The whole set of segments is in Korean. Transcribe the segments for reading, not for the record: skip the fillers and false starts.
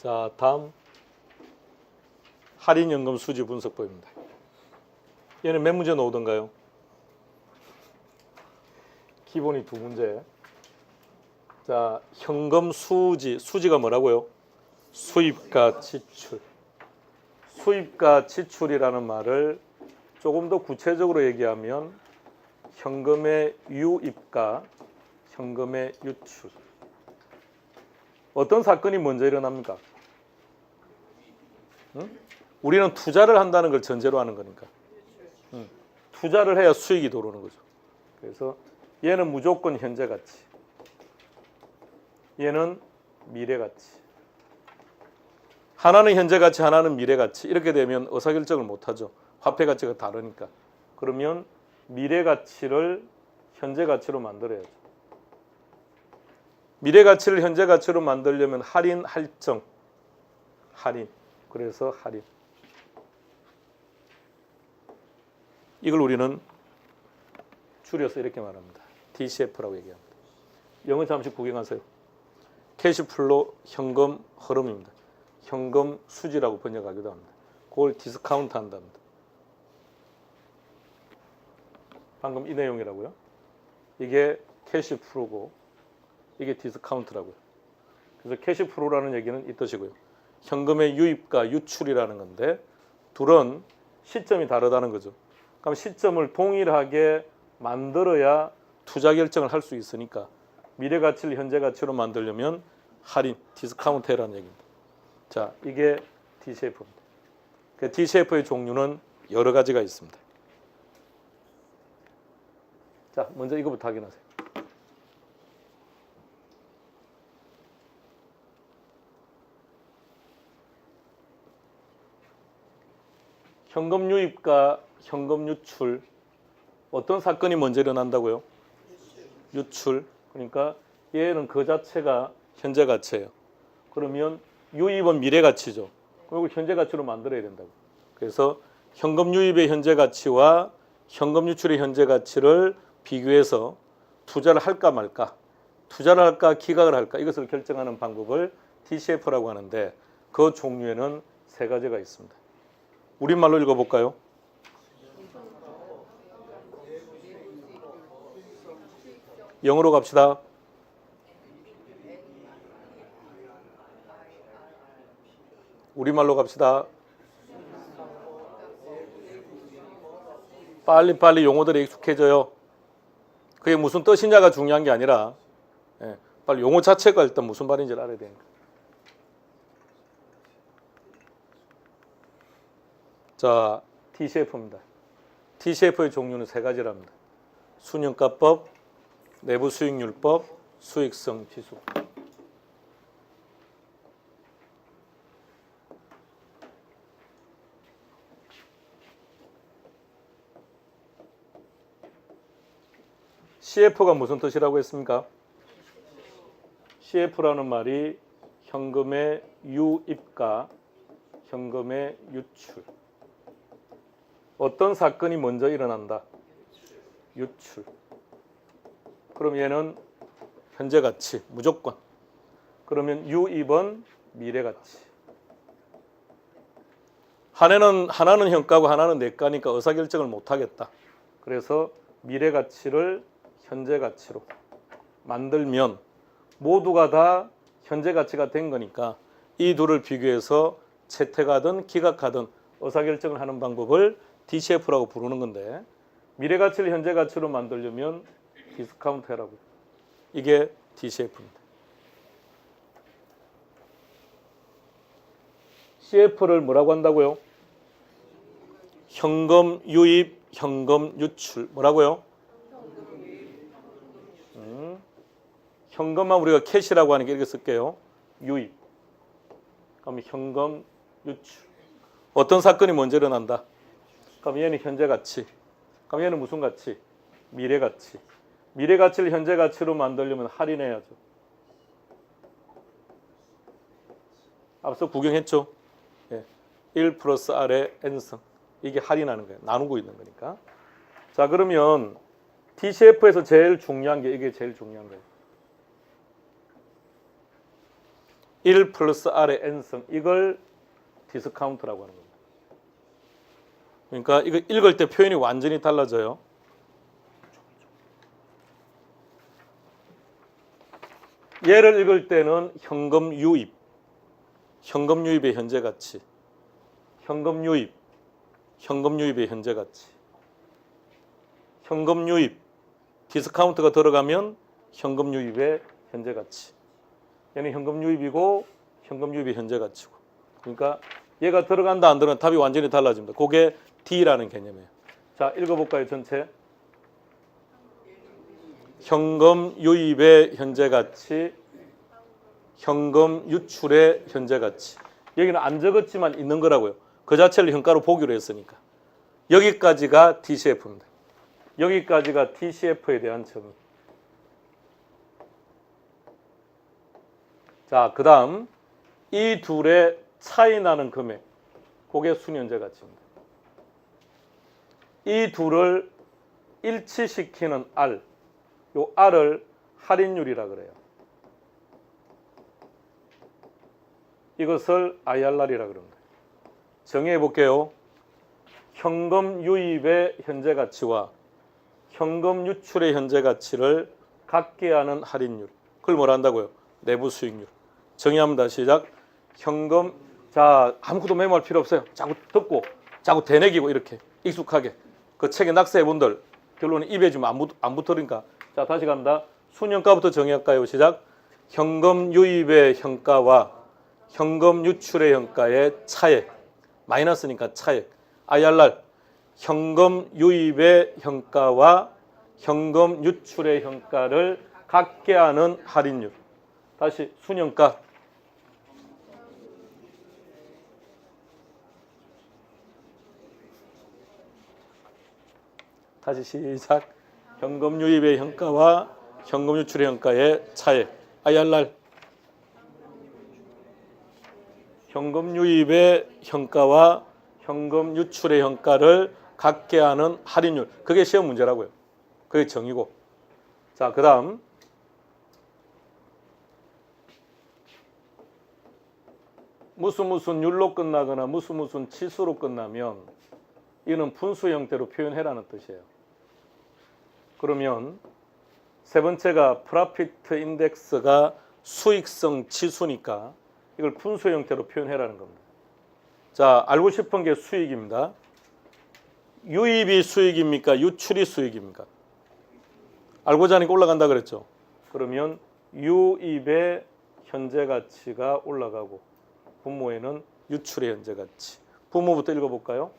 자, 다음 할인연금 수지 분석법입니다. 얘는 몇 문제 나오던가요? 기본이 두 문제. 자, 현금 수지, 수지가 뭐라고요? 수입과 지출. 수입과 지출이라는 말을 조금 더 구체적으로 얘기하면 현금의 유입과 현금의 유출. 어떤 사건이 먼저 일어납니까? 우리는 투자를 한다는 걸 전제로 하는 거니까. 투자를 해야 수익이 들어오는 거죠. 그래서 얘는 무조건 현재 가치. 얘는 미래 가치. 하나는 현재 가치, 하나는 미래 가치. 이렇게 되면 의사결정을 못 하죠. 화폐 가치가 다르니까. 그러면 미래 가치를 현재 가치로 만들어야죠. 미래 가치를 현재 가치로 만들려면 할인, 할증, 할인. 그래서 할인. 이걸 우리는 줄여서 이렇게 말합니다. DCF라고 얘기합니다. 영어 잠시 구경하세요. 캐시플로 현금 흐름입니다. 현금 수지라고 번역하기도 합니다. 그걸 디스카운트 한답니다. 방금 이 내용이라고요. 이게 캐시플로고 이게 디스카운트라고요. 그래서 캐시플로라는 얘기는 이 뜻이고요. 현금의 유입과 유출이라는 건데 둘은 시점이 다르다는 거죠. 그럼 시점을 동일하게 만들어야 투자 결정을 할 수 있으니까 미래 가치를 현재 가치로 만들려면 할인, 디스카운트 해라는 얘기입니다. 자, 이게 DCF입니다. 그 DCF의 종류는 여러 가지가 있습니다. 자, 먼저 이거부터 확인하세요. 현금 유입과 현금 유출, 어떤 사건이 먼저 일어난다고요? 유출. 그러니까 얘는 그 자체가 현재 가치예요. 그러면 유입은 미래 가치죠. 그리고 현재 가치로 만들어야 된다고. 그래서 현금 유입의 현재 가치와 현금 유출의 현재 가치를 비교해서 투자를 할까 말까, 투자를 할까 기각을 할까 이것을 결정하는 방법을 DCF라고 하는데 그 종류에는 세 가지가 있습니다. 우리말로 읽어볼까요? 영어로 갑시다. 우리말로 갑시다. 빨리빨리 용어들이 익숙해져요. 그게 무슨 뜻이냐가 중요한 게 아니라 빨리 용어 자체가 일단 무슨 말인지를 알아야 되니까. 자, DCF입니다. DCF의 종류는 세 가지랍니다. 순현가법, 내부 수익률법, 수익성 지수. CF가 무슨 뜻이라고 했습니까? CF라는 말이 현금의 유입과 현금의 유출. 어떤 사건이 먼저 일어난다? 유출. 그럼 얘는 현재 가치, 무조건. 그러면 유입은 미래 가치. 하나는 현가고 하나는 내가니까 의사결정을 못 하겠다. 그래서 미래 가치를 현재 가치로 만들면 모두가 다 현재 가치가 된 거니까 이 둘을 비교해서 채택하든 기각하든 의사결정을 하는 방법을 DCF라고 부르는 건데 미래 가치를 현재 가치로 만들려면 디스카운트 해라고요. 이게 DCF입니다. CF를 뭐라고 한다고요? 현금 유입, 현금 유출. 뭐라고요? 현금만 우리가 캐시라고 하는 게 이렇게 쓸게요. 유입. 그럼 현금 유출. 어떤 사건이 먼저 일어난다? 그럼 얘는 현재 가치. 그럼 얘는 무슨 가치? 미래 가치. 미래 가치를 현재 가치로 만들려면 할인해야죠. 앞서 구경했죠? 1 플러스 R의 N승. 이게 할인하는 거예요. 나누고 있는 거니까. 자, 그러면 DCF에서 제일 중요한 게 이게 제일 중요한 거예요. 1 플러스 R의 n승, 이걸 디스카운트라고 하는 겁니다. 그러니까 이거 읽을 때 표현이 완전히 달라져요. 얘를 읽을 때는 현금 유입, 현금 유입의 현재 가치, 현금 유입, 현금 유입의 현재 가치, 현금 유입, 디스카운트가 들어가면 현금 유입의 현재 가치. 얘는 현금 유입이고 현금 유입의 현재 가치고. 그러니까 얘가 들어간다 안 들어간다 답이 완전히 달라집니다. 그게 D라는 개념이에요. 자, 읽어볼까요 전체? 현금 유입의 현재 가치, 현금 유출의 현재 가치. 여기는 안 적었지만 있는 거라고요. 그 자체를 현가로 보기로 했으니까. 여기까지가 DCF입니다. 여기까지가 DCF에 대한 정의. 자, 그 다음 이 둘의 차이 나는 금액, 그게 순현재 가치입니다. 이 둘을 일치시키는 R, 요 R을 할인율이라 그래요. 이것을 IRR이라 그럽니다. 정의해 볼게요. 현금 유입의 현재 가치와 현금 유출의 현재 가치를 같게 하는 할인율. 그걸 뭐라 한다고요? 내부 수익률. 정의합니다. 시작. 현금, 자, 아무것도 메모할 필요 없어요. 자꾸 듣고, 자꾸 되뇌기고 이렇게 익숙하게. 그 책에 낙서해 본들 결론은 입에 좀 안 붙으니까. 자, 다시 갑니다. 순현가부터 정의할까요? 시작. 현금 유입의 현가와 현금 유출의 현가의 차액. 마이너스니까 차액. IRR. 현금 유입의 현가와 현금 유출의 현가를 같게 하는 할인율. 다시 순현가. 다시 시작. 현금 유입의 현가와 현금 유출의 현가의 차액. IRR. 현금 유입의 현가와 현금 유출의 현가를 같게 하는 할인율. 그게 시험 문제라고요. 그게 정의고. 자, 그 다음 무슨 율로 끝나거나 무슨 치수로 끝나면 이는 분수 형태로 표현해라는 뜻이에요. 그러면 세 번째가 프로피트 인덱스가 수익성 치수니까 이걸 분수 형태로 표현해라는 겁니다. 자, 알고 싶은 게 수익입니다. 유입이 수익입니까? 유출이 수익입니까? 알고자 하니까 올라간다 그랬죠. 그러면 유입의 현재 가치가 올라가고 분모에는 유출의 현재 가치. 분모부터 읽어볼까요?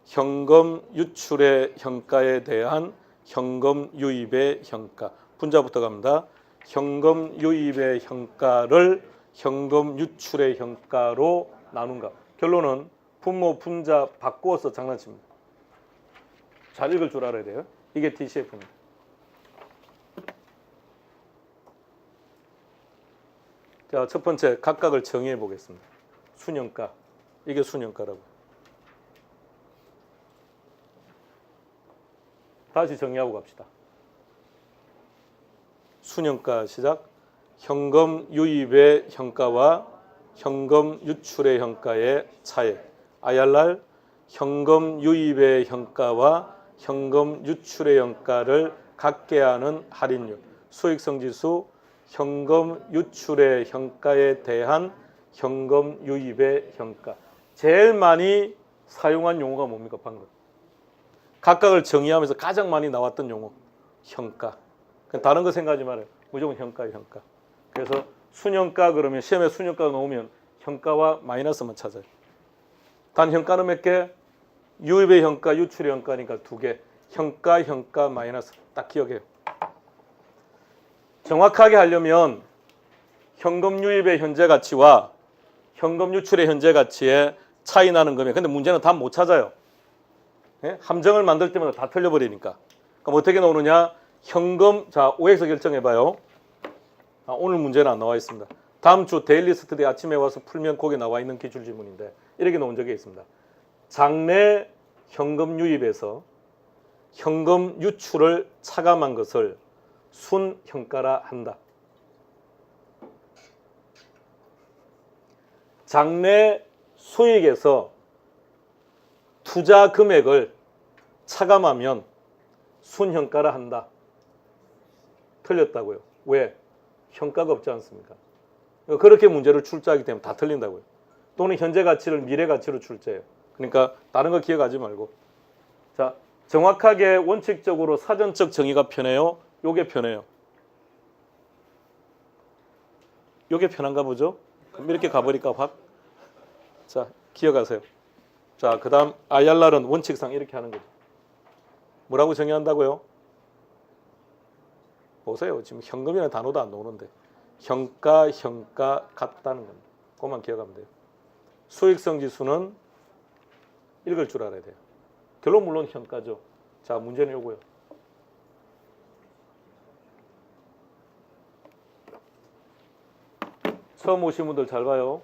현금 유출의 현가에 대한 현금 유입의 현가. 분자부터 갑니다. 현금 유입의 현가를 현금 유출의 현가로 나눈가. 결론은 분모 분자 바꾸어서 장난칩니다. 잘 읽을 줄 알아야 돼요. 이게 DCF입니다. 자, 첫 번째 각각을 정의해 보겠습니다. 순현가. 이게 순현가라고. 다시 정의하고 갑시다. 순현가 시작. 현금 유입의 현가와 현금 유출의 현가의 차액. IRR. 현금 유입의 현가와 현금 유출의 현가를 같게 하는 할인율. 수익성 지수. 현금 유출의 현가에 대한 현금 유입의 현가. 제일 많이 사용한 용어가 뭡니까 방금? 각각을 정의하면서 가장 많이 나왔던 용어. 현가. 다른 거 생각하지 말아요. 무조건 현가예요. 현가. 그래서 순현가 그러면 시험에 순현가가 나오면 현가와 마이너스만 찾아요. 단 현가는 몇 개? 유입의 현가, 유출의 현가니까 2개. 현가, 현가, 마이너스. 딱 기억해요. 정확하게 하려면 현금 유입의 현재 가치와 현금 유출의 현재 가치에 차이 나는 거면, 근데 문제는 답 못 찾아요. 예? 함정을 만들 때마다 다 틀려버리니까. 그럼 어떻게 나오느냐? 현금, 자, OX 결정해봐요. 오늘 문제는 안 나와 있습니다. 다음 주 데일리 스터디 아침에 와서 풀면 거기에 나와 있는 기출 지문인데 이렇게 나온 적이 있습니다. 장래 현금 유입에서 현금 유출을 차감한 것을 순현가라 한다. 장래 수익에서 투자 금액을 차감하면 순현가를 한다. 틀렸다고요. 왜? 현가가 없지 않습니까? 그렇게 문제를 출제하기 때문에 다 틀린다고요. 또는 현재 가치를 미래 가치로 출제해요. 그러니까 다른 거 기억하지 말고. 자, 정확하게 원칙적으로 사전적 정의가 편해요? 요게 편해요? 요게 편한가 보죠? 그럼 이렇게 가버릴까 확? 자, 기억하세요. 자, 그 다음 IRR은 원칙상 이렇게 하는 거죠. 뭐라고 정의한다고요? 보세요. 지금 현금이라는 단어도 안 나오는데 현가 같다는 겁니다. 그것만 기억하면 돼요. 수익성 지수는 읽을 줄 알아야 돼요. 결론 물론 현가죠. 자, 문제는 요거요. 처음 오신 분들 잘 봐요.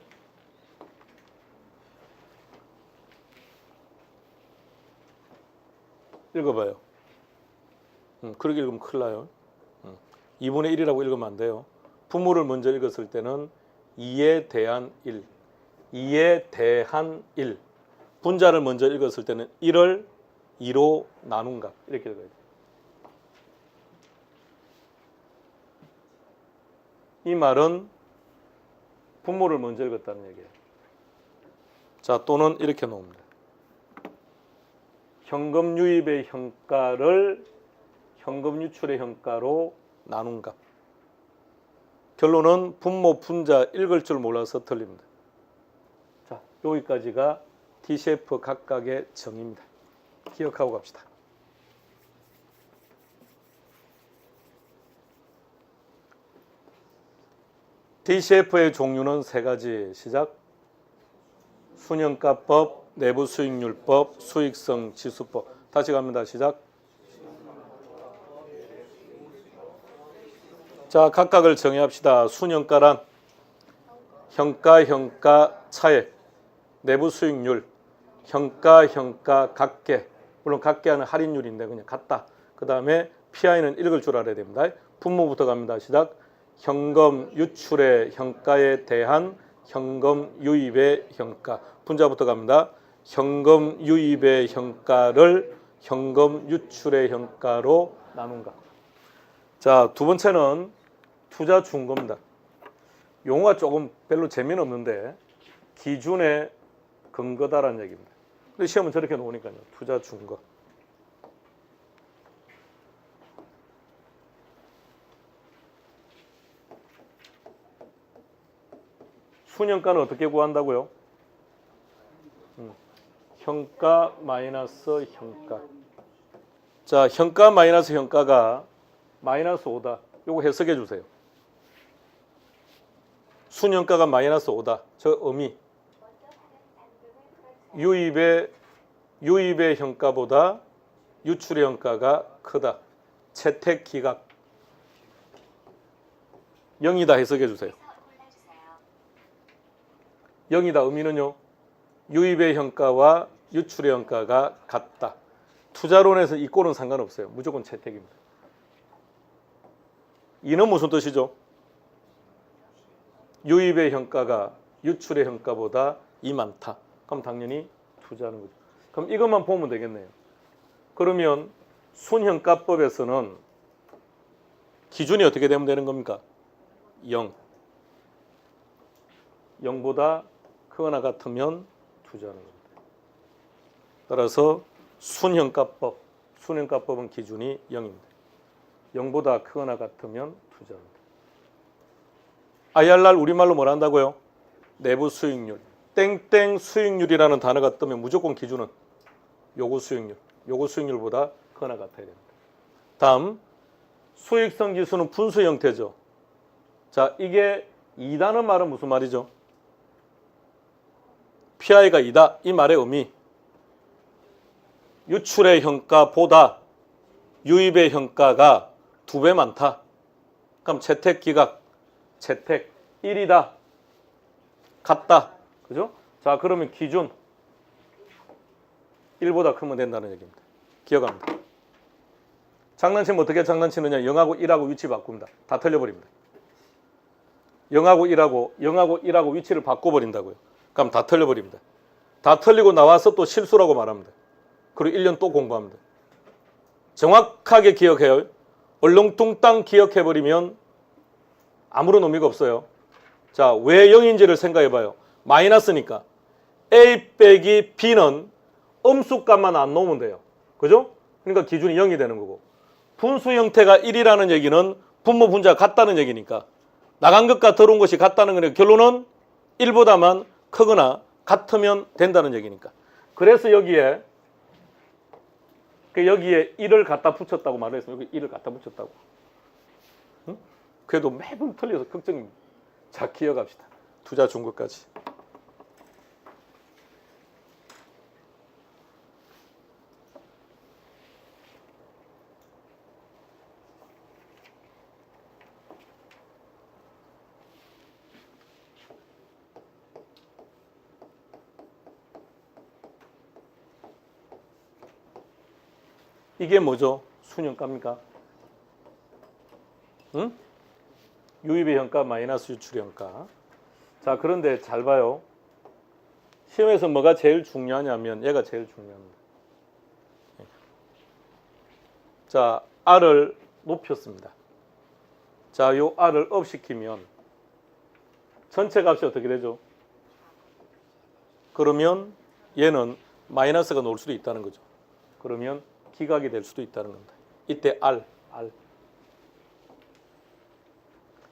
읽어봐요. 그렇게 읽으면 큰일 나요. 2분의 1이라고 읽으면 안 돼요. 부모를 먼저 읽었을 때는 2에 대한 1. 2에 대한 1. 분자를 먼저 읽었을 때는 1을 2로 나눈 값. 이렇게 읽어야 돼요. 이 말은 분모를 먼저 읽었다는 얘기예요. 자, 또는 이렇게 놓습니다. 현금 유입의 현가를 현금 유출의 현가로 나눈 값. 결론은 분모, 분자 읽을 줄 몰라서 틀립니다. 자, 여기까지가 DCF 각각의 정의입니다. 기억하고 갑시다. DCF의 종류는 세 가지. 시작. 순현가법, 내부수익률법, 수익성 지수법. 다시 갑니다. 시작. 자, 각각을 정의합시다. 순현가란 현가 차액, 내부수익률, 현가 각계. 물론 각계하는 할인율인데 그냥 같다. 그 다음에 PI는 읽을 줄 알아야 됩니다. 분모부터 갑니다. 시작. 현금 유출의 현가에 대한 현금 유입의 현가. 분자부터 갑니다. 현금 유입의 현가를 현금 유출의 현가로 나눈 것. 자, 두 번째는 투자 준거입니다. 용어가 조금 별로 재미는 없는데 기준의 근거다라는 얘기입니다. 근데 시험은 저렇게 놓으니까요. 투자 준거. 순현가는 어떻게 구한다고요? 현가 마이너스 현가. 자, 현가 마이너스 현가가 마이너스 5다. 요거 해석해 주세요. 순현가가 마이너스 5다. 저 의미. 유입의 현가보다 유출의 현가가 크다. 채택 기각. 0이다 해석해 주세요. 0이다 의미는요. 유입의 현가와 유출의 현가가 같다. 투자론에서 이 꼴은 상관없어요. 무조건 채택입니다. 이는 무슨 뜻이죠? 유입의 현가가 유출의 현가보다 이 많다. 그럼 당연히 투자하는 거죠. 그럼 이것만 보면 되겠네요. 그러면 순현가법에서는 기준이 어떻게 되면 되는 겁니까? 0. 0보다 크거나 같으면 투자하는 겁니다. 따라서 순현가법은 기준이 0입니다. 0보다 크거나 같으면 투자합니다. IRR 우리말로 뭐라 한다고요? 내부 수익률. 땡땡 수익률이라는 단어가 뜨면 무조건 기준은 요구 수익률. 요구 수익률보다 크거나 같아야 됩니다. 다음 수익성 지수는 분수 형태죠. 자, 이게 2다는 말은 무슨 말이죠? PI가 2다. 이 말의 의미. 유출의 현가보다 유입의 현가가 2배 많다. 그럼 채택 기각, 채택 1이다. 같다. 그죠? 자, 그러면 기준 1보다 크면 된다는 얘기입니다. 기억합니다. 장난치면 어떻게 장난치느냐? 0하고 1하고 위치 바꿉니다. 다 틀려버립니다. 0하고 1하고 위치를 바꿔버린다고요. 그럼 다 틀려버립니다. 다 틀리고 나와서 또 실수라고 말합니다. 그리고 1년 또 공부합니다. 정확하게 기억해요. 얼렁뚱땅 기억해버리면 아무런 의미가 없어요. 자, 왜 0인지를 생각해봐요. 마이너스니까 A 빼기 B는 음수값만 안 놓으면 돼요. 그죠? 그러니까 기준이 0이 되는 거고, 분수 형태가 1이라는 얘기는 분모 분자가 같다는 얘기니까 나간 것과 들어온 것이 같다는 거니까 결론은 1보다만 크거나 같으면 된다는 얘기니까. 그래서 여기에 1을 갖다 붙였다고 말했어요. 여기 1을 갖다 붙였다고. 응? 그래도 매번 틀려서 걱정입니다. 자, 기억합시다. 투자 준 것까지. 이게 뭐죠? 순형가입니까? 응? 유입의 형가 마이너스 유출의 형가. 자, 그런데 잘 봐요. 시험에서 뭐가 제일 중요하냐면 얘가 제일 중요합니다. 자, R을 높였습니다. 자, 요 R을 업 시키면 전체 값이 어떻게 되죠? 그러면 얘는 마이너스가 나올 수도 있다는 거죠. 그러면 기각이 될 수도 있다는 겁니다. 이때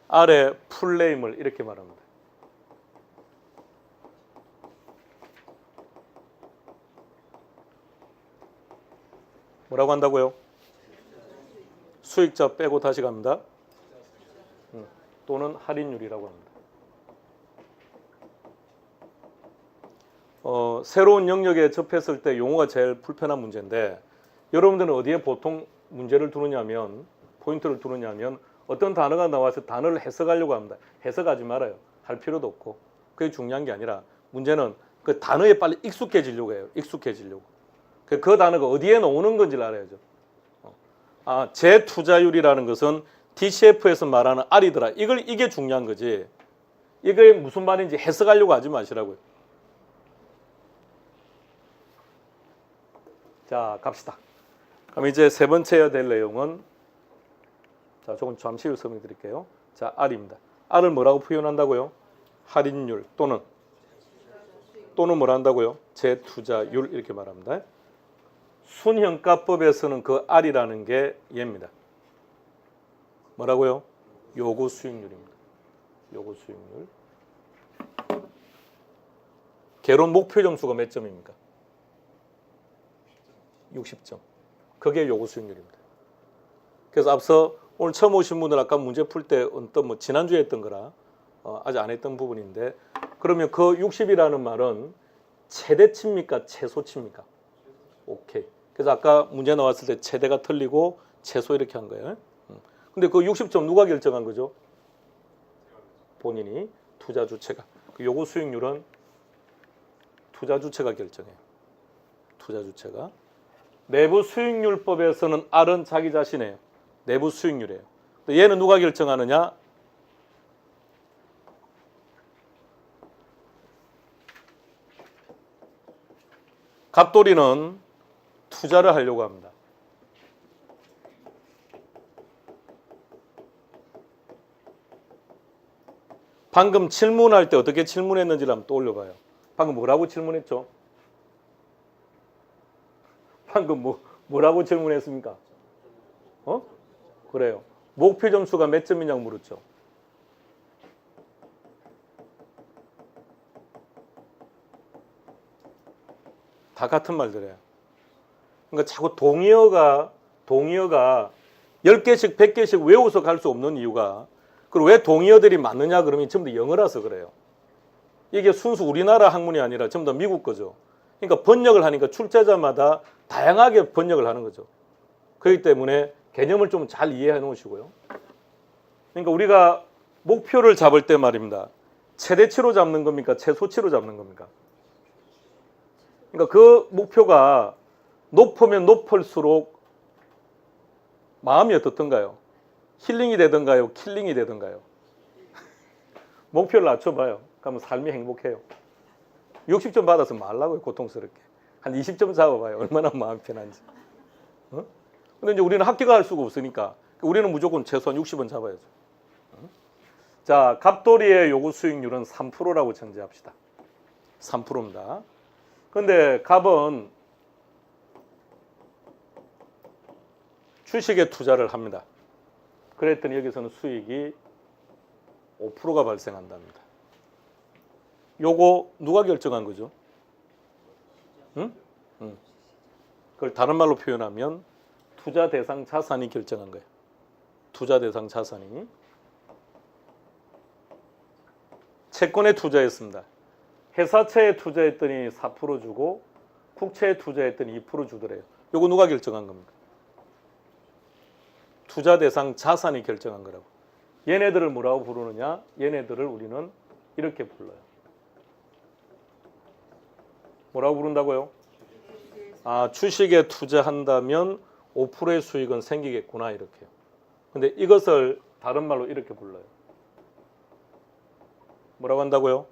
R의 풀네임을 이렇게 말합니다. 뭐라고 한다고요? 수익자 빼고 다시 갑니다. 또는 할인율이라고 합니다. 새로운 영역에 접했을 때 용어가 제일 불편한 문제인데, 여러분들은 어디에 보통 문제를 두느냐면, 포인트를 두느냐면 어떤 단어가 나와서 단어를 해석하려고 합니다. 해석하지 말아요. 할 필요도 없고. 그게 중요한 게 아니라 문제는 그 단어에 빨리 익숙해지려고 해요. 익숙해지려고. 그 단어가 어디에 나오는 건지를 알아야죠. 재투자율이라는 것은 DCF에서 말하는 R이더라. 이게 중요한 거지. 이게 무슨 말인지 해석하려고 하지 마시라고요. 자, 갑시다. 그럼 이제 세 번째 해야 될 내용은, 자, 조금 잠시 후 설명해 드릴게요. 자, R입니다. R을 뭐라고 표현한다고요? 할인율 또는 뭐라 한다고요? 재투자율 이렇게 말합니다. 순형가법에서는 그 R이라는 게 얘입니다. 뭐라고요? 요구 수익률입니다. 요구 수익률. 개론 목표 점수가 몇 점입니까? 60점. 그게 요구 수익률입니다. 그래서 앞서 오늘 처음 오신 분들 아까 문제 풀 때 어떤 지난주에 했던 거라 아직 안 했던 부분인데, 그러면 그 60이라는 말은 최대치입니까? 최소치입니까? 오케이. 그래서 아까 문제 나왔을 때 최대가 틀리고 최소 이렇게 한 거예요. 근데 그 60점 누가 결정한 거죠? 본인이, 투자 주체가. 그 요구 수익률은 투자 주체가 결정해요. 투자 주체가. 내부 수익률법에서는 R은 자기 자신이에요. 내부 수익률이에요. 얘는 누가 결정하느냐? 갑돌이는 투자를 하려고 합니다. 방금 질문할 때 어떻게 질문했는지를 한번 떠올려봐요. 방금 뭐라고 질문했죠? 방금 뭐라고 질문했습니까? 그래요. 목표 점수가 몇 점이냐고 물었죠. 다 같은 말들이에요. 그러니까 자꾸 동의어가 10개씩 100개씩 외워서 갈 수 없는 이유가, 그리고 왜 동의어들이 많느냐 그러면 전부 다 영어라서 그래요. 이게 순수 우리나라 학문이 아니라 전부 다 미국 거죠. 그러니까 번역을 하니까 출제자마다 다양하게 번역을 하는 거죠. 그렇기 때문에 개념을 좀 잘 이해해 놓으시고요. 그러니까 우리가 목표를 잡을 때 말입니다. 최대치로 잡는 겁니까? 최소치로 잡는 겁니까? 그러니까 그 목표가 높으면 높을수록 마음이 어떻던가요? 힐링이 되던가요? 킬링이 되던가요? 목표를 낮춰봐요. 그러면 삶이 행복해요. 60점 받아서 말라고요, 고통스럽게. 한 20점 잡아봐요. 얼마나 마음 편한지. 어? 근데 이제 우리는 합격할 수가 없으니까 우리는 무조건 최소한 60은 잡아야죠. 어? 자, 갑돌이의 요구 수익률은 3%라고 전제합시다. 3%입니다. 근데 갑은 주식에 투자를 합니다. 그랬더니 여기서는 수익이 5%가 발생한답니다. 요거 누가 결정한 거죠? 응? 그걸 다른 말로 표현하면 투자 대상 자산이 결정한 거예요. 투자 대상 자산이. 채권에 투자했습니다. 회사채에 투자했더니 4% 주고 국채에 투자했더니 2% 주더래요. 요거 누가 결정한 겁니까? 투자 대상 자산이 결정한 거라고. 얘네들을 뭐라고 부르느냐? 얘네들을 우리는 이렇게 불러요. 뭐라고 부른다고요? 아, 주식에 투자한다면 5%의 수익은 생기겠구나, 이렇게요. 근데 이것을 다른 말로 이렇게 불러요. 뭐라고 한다고요?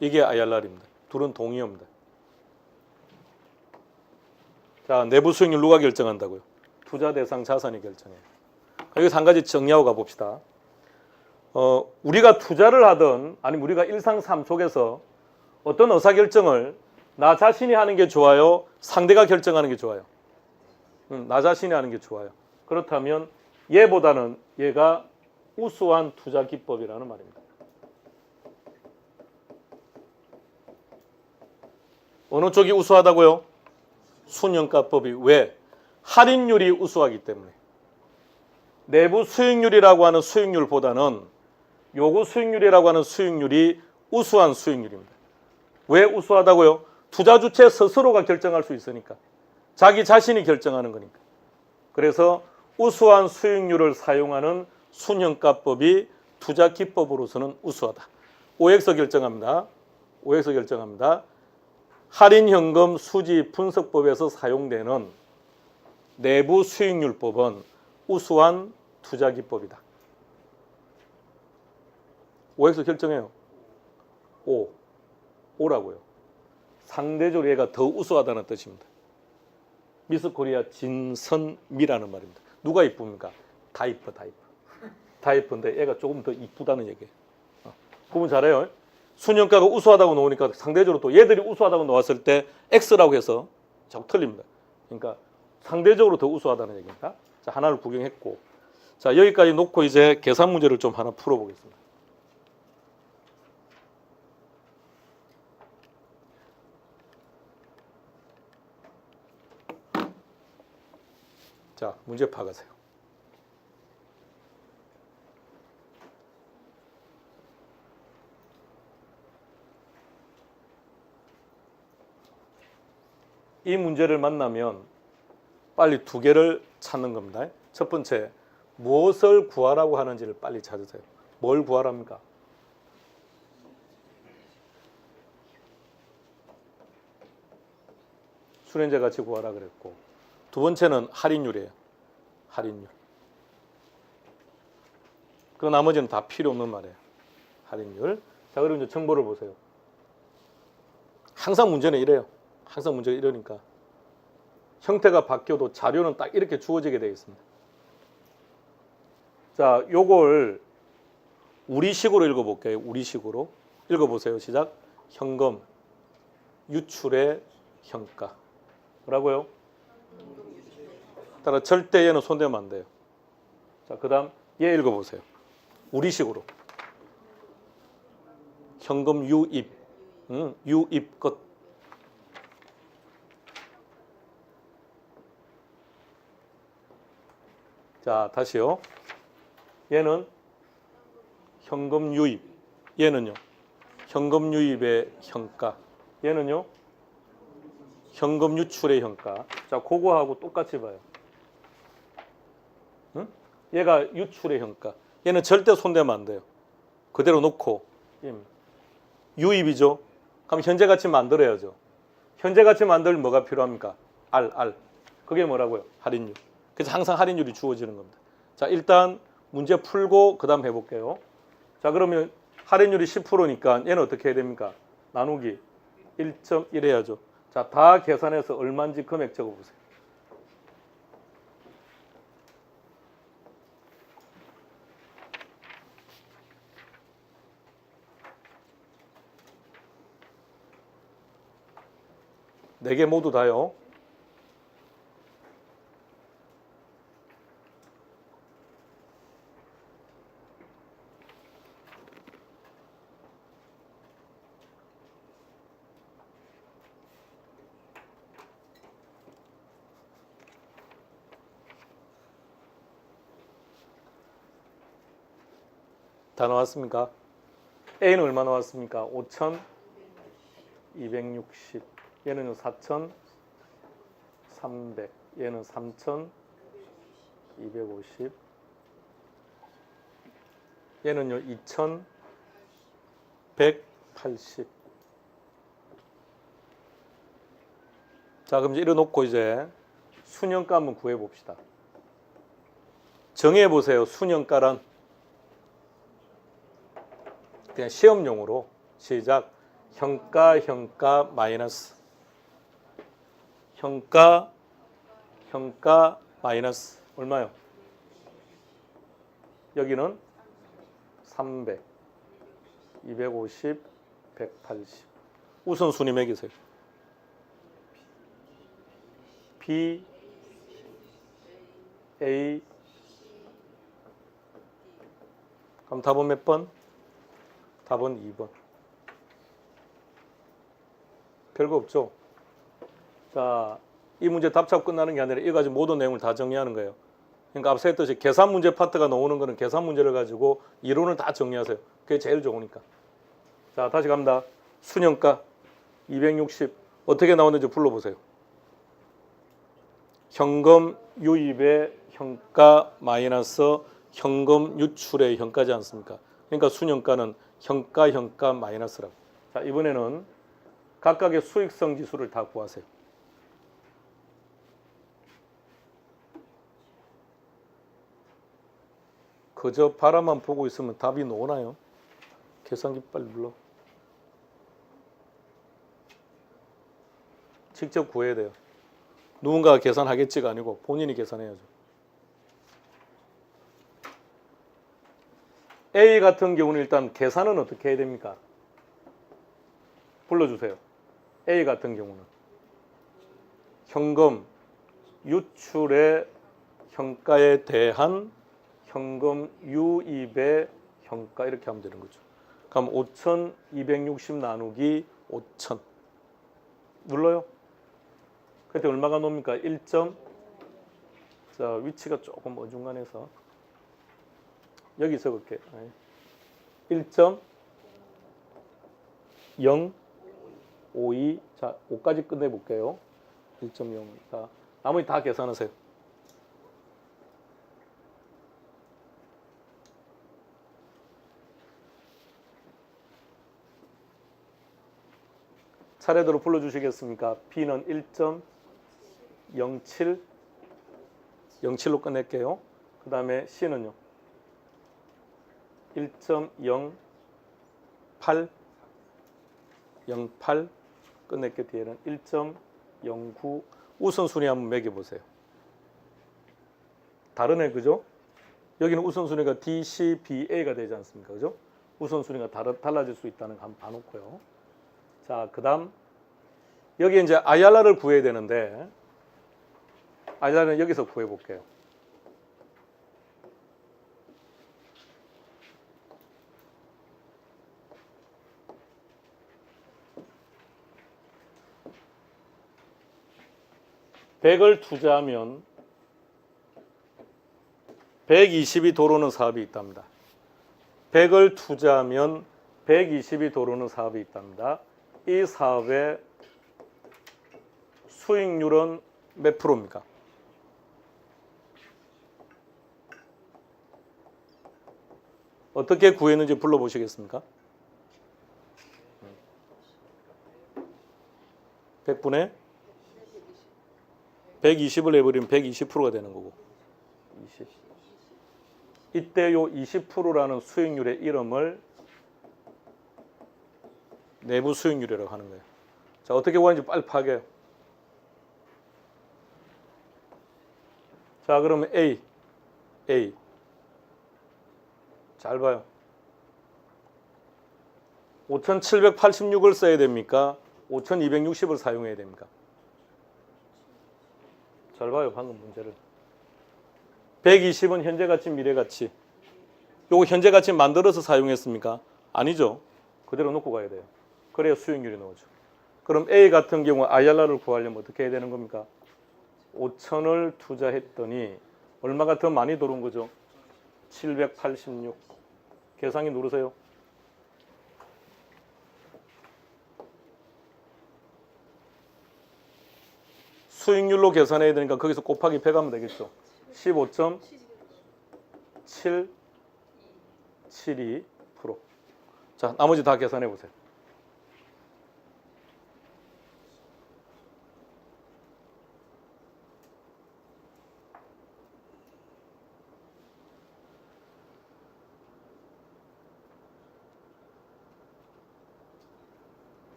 이게 IRR입니다. 둘은 동의어입니다. 자, 내부 수익률 누가 결정한다고요? 투자 대상 자산이 결정해요. 여기서 한 가지 정리하고 가봅시다. 우리가 투자를 하든 아니면 우리가 일상 삶 속에서 어떤 의사결정을 나 자신이 하는 게 좋아요? 상대가 결정하는 게 좋아요? 나 자신이 하는 게 좋아요. 그렇다면 얘보다는 얘가 우수한 투자 기법이라는 말입니다. 어느 쪽이 우수하다고요? 순영가법이. 왜? 할인율이 우수하기 때문에. 내부 수익률이라고 하는 수익률보다는 요구 수익률이라고 하는 수익률이 우수한 수익률입니다. 왜 우수하다고요? 투자 주체 스스로가 결정할 수 있으니까. 자기 자신이 결정하는 거니까. 그래서 우수한 수익률을 사용하는 순영가법이 투자 기법으로서는 우수하다. OX 결정합니다. OX 결정합니다. 할인현금 수지 분석법에서 사용되는 내부 수익률법은 우수한 투자 기법이다. OX 결정해요. O. O라고요. 상대적으로 얘가 더 우수하다는 뜻입니다. 미스코리아 진선미라는 말입니다. 누가 이쁩니까? 다 이뻐, 다 이뻐. 다 이쁜데 얘가 조금 더 이쁘다는 얘기예요. 구분 잘해요. 순영가가 우수하다고 나오니까 상대적으로 또 얘들이 우수하다고 나왔을 때 X라고 해서 자꾸 틀립니다. 그러니까 상대적으로 더 우수하다는 얘기입니다. 자, 하나를 구경했고. 자, 여기까지 놓고 이제 계산 문제를 좀 하나 풀어보겠습니다. 자, 문제 파가세요. 이 문제를 만나면 빨리 두 개를 찾는 겁니다. 첫 번째, 무엇을 구하라고 하는지를 빨리 찾으세요. 뭘 구하랍니까? 수련제 가치 구하라 그랬고, 두 번째는 할인율이에요. 할인율. 그 나머지는 다 필요 없는 말이에요. 할인율. 자, 그리고 이제 정보를 보세요. 항상 문제는 이래요. 항상 문제가 이러니까 형태가 바뀌어도 자료는 딱 이렇게 주어지게 되어 있습니다. 자, 요걸 우리식으로 읽어볼게요. 우리식으로. 읽어보세요. 시작. 현금, 유출의 현가. 뭐라고요? 따라 절대 얘는 손대면 안 돼요. 자, 그 다음 얘 읽어보세요. 우리식으로. 현금 유입. 유입 것. 자, 다시요. 얘는 현금 유입. 얘는요. 현금 유입의 현가. 얘는요. 현금 유출의 현가. 자, 그거하고 똑같이 봐요. 응? 얘가 유출의 현가. 얘는 절대 손대면 안 돼요. 그대로 놓고. 유입이죠. 그럼 현재 가치 만들어야죠. 현재 가치 만들 뭐가 필요합니까? R. 그게 뭐라고요? 할인율. 그래서 항상 할인율이 주어지는 겁니다. 자, 일단 문제 풀고 그 다음 해볼게요. 자, 그러면 할인율이 10%니까 얘는 어떻게 해야 됩니까? 나누기 1.1 해야죠. 자, 다 계산해서 얼마인지 금액 적어보세요. 네 개 모두 다요. 다 나왔습니까? A는 얼마 나왔습니까? 5,260. 얘는 4,300. 얘는 3,250. 얘는요 2,180. 자, 그럼 이제 이래놓고 이제 순영가 한번 구해봅시다. 정해보세요. 순영가란 그냥 시험용으로 시작. 현가 마이너스 현가 마이너스 얼마요? 여기는 300, 250, 180. 우선순위 매기세요. B, A. 그럼 답은 몇 번? 답은 2번. 별거 없죠? 자, 이 문제 답 찾고 끝나는 게 아니라 이거 가지고 모든 내용을 다 정리하는 거예요. 그러니까 앞서 했듯이 계산 문제 파트가 나오는 거는 계산 문제를 가지고 이론을 다 정리하세요. 그게 제일 좋으니까. 자, 다시 갑니다. 순영가 260 어떻게 나오는지 불러보세요. 현금 유입의 현가 마이너스 현금 유출의 현가지 않습니까? 그러니까 순영가는 현가 마이너스라고. 자, 이번에는 각각의 수익성 지수를 다 구하세요. 그저 바라만 보고 있으면 답이 나오나요? 계산기 빨리 눌러. 직접 구해야 돼요. 누군가가 계산하겠지가 아니고 본인이 계산해야죠. A 같은 경우는 일단 계산은 어떻게 해야 됩니까? 불러주세요. A 같은 경우는 현금 유출의 현가에 대한 현금 유입의 현가 이렇게 하면 되는 거죠. 그럼 5,260 나누기 5,000 눌러요. 그때 얼마가 나옵니까? 1. 자, 위치가 조금 어중간해서 여기 적을게. 1.052. 자, 5까지 끝내볼게요. 1.0. 자, 나머지 다 계산하세요. 차례대로 불러주시겠습니까? B는 1.07, 07로 끝낼게요. 그 다음에 C는요? 1.08, 08 끝낼게. 뒤에는 1.09. 우선순위 한번 매겨보세요. 다르네, 그죠? 여기는 우선순위가 D, C, B, A가 되지 않습니까? 그죠? 우선순위가 달라질 수 있다는 거 한번 봐놓고요. 자, 그 다음 여기 이제 IRR을 구해야 되는데 IRR은 여기서 구해볼게요. $100을 투자하면 120이 들어오는 사업이 있답니다. 100을 투자하면 120이 들어오는 사업이 있답니다. 이 사업의 수익률은 몇 프로입니까? 어떻게 구했는지 불러보시겠습니까? 100분의 120을 해버리면 120%가 되는 거고 20. 이때 요 20%라는 수익률의 이름을 내부 수익률이라고 하는 거예요. 자, 어떻게 구하는지 빨리 파악해요. 자, 그러면 A. 잘 봐요. 5,786을 써야 됩니까? 5,260을 사용해야 됩니까? 잘 봐요, 방금 문제를. 120은 현재 가치, 미래 가치. 요거 현재 가치 만들어서 사용했습니까? 아니죠. 그대로 놓고 가야 돼요. 그래야 수익률이 나오죠. 그럼 A 같은 경우 IRR을 구하려면 어떻게 해야 되는 겁니까? 5,000을 투자했더니 얼마가 더 많이 들어온 거죠? 786. 계산기 누르세요. 수익률로 계산해야 되니까 거기서 곱하기 100 하면 되겠죠. 15.772%. 자, 나머지 다 계산해 보세요.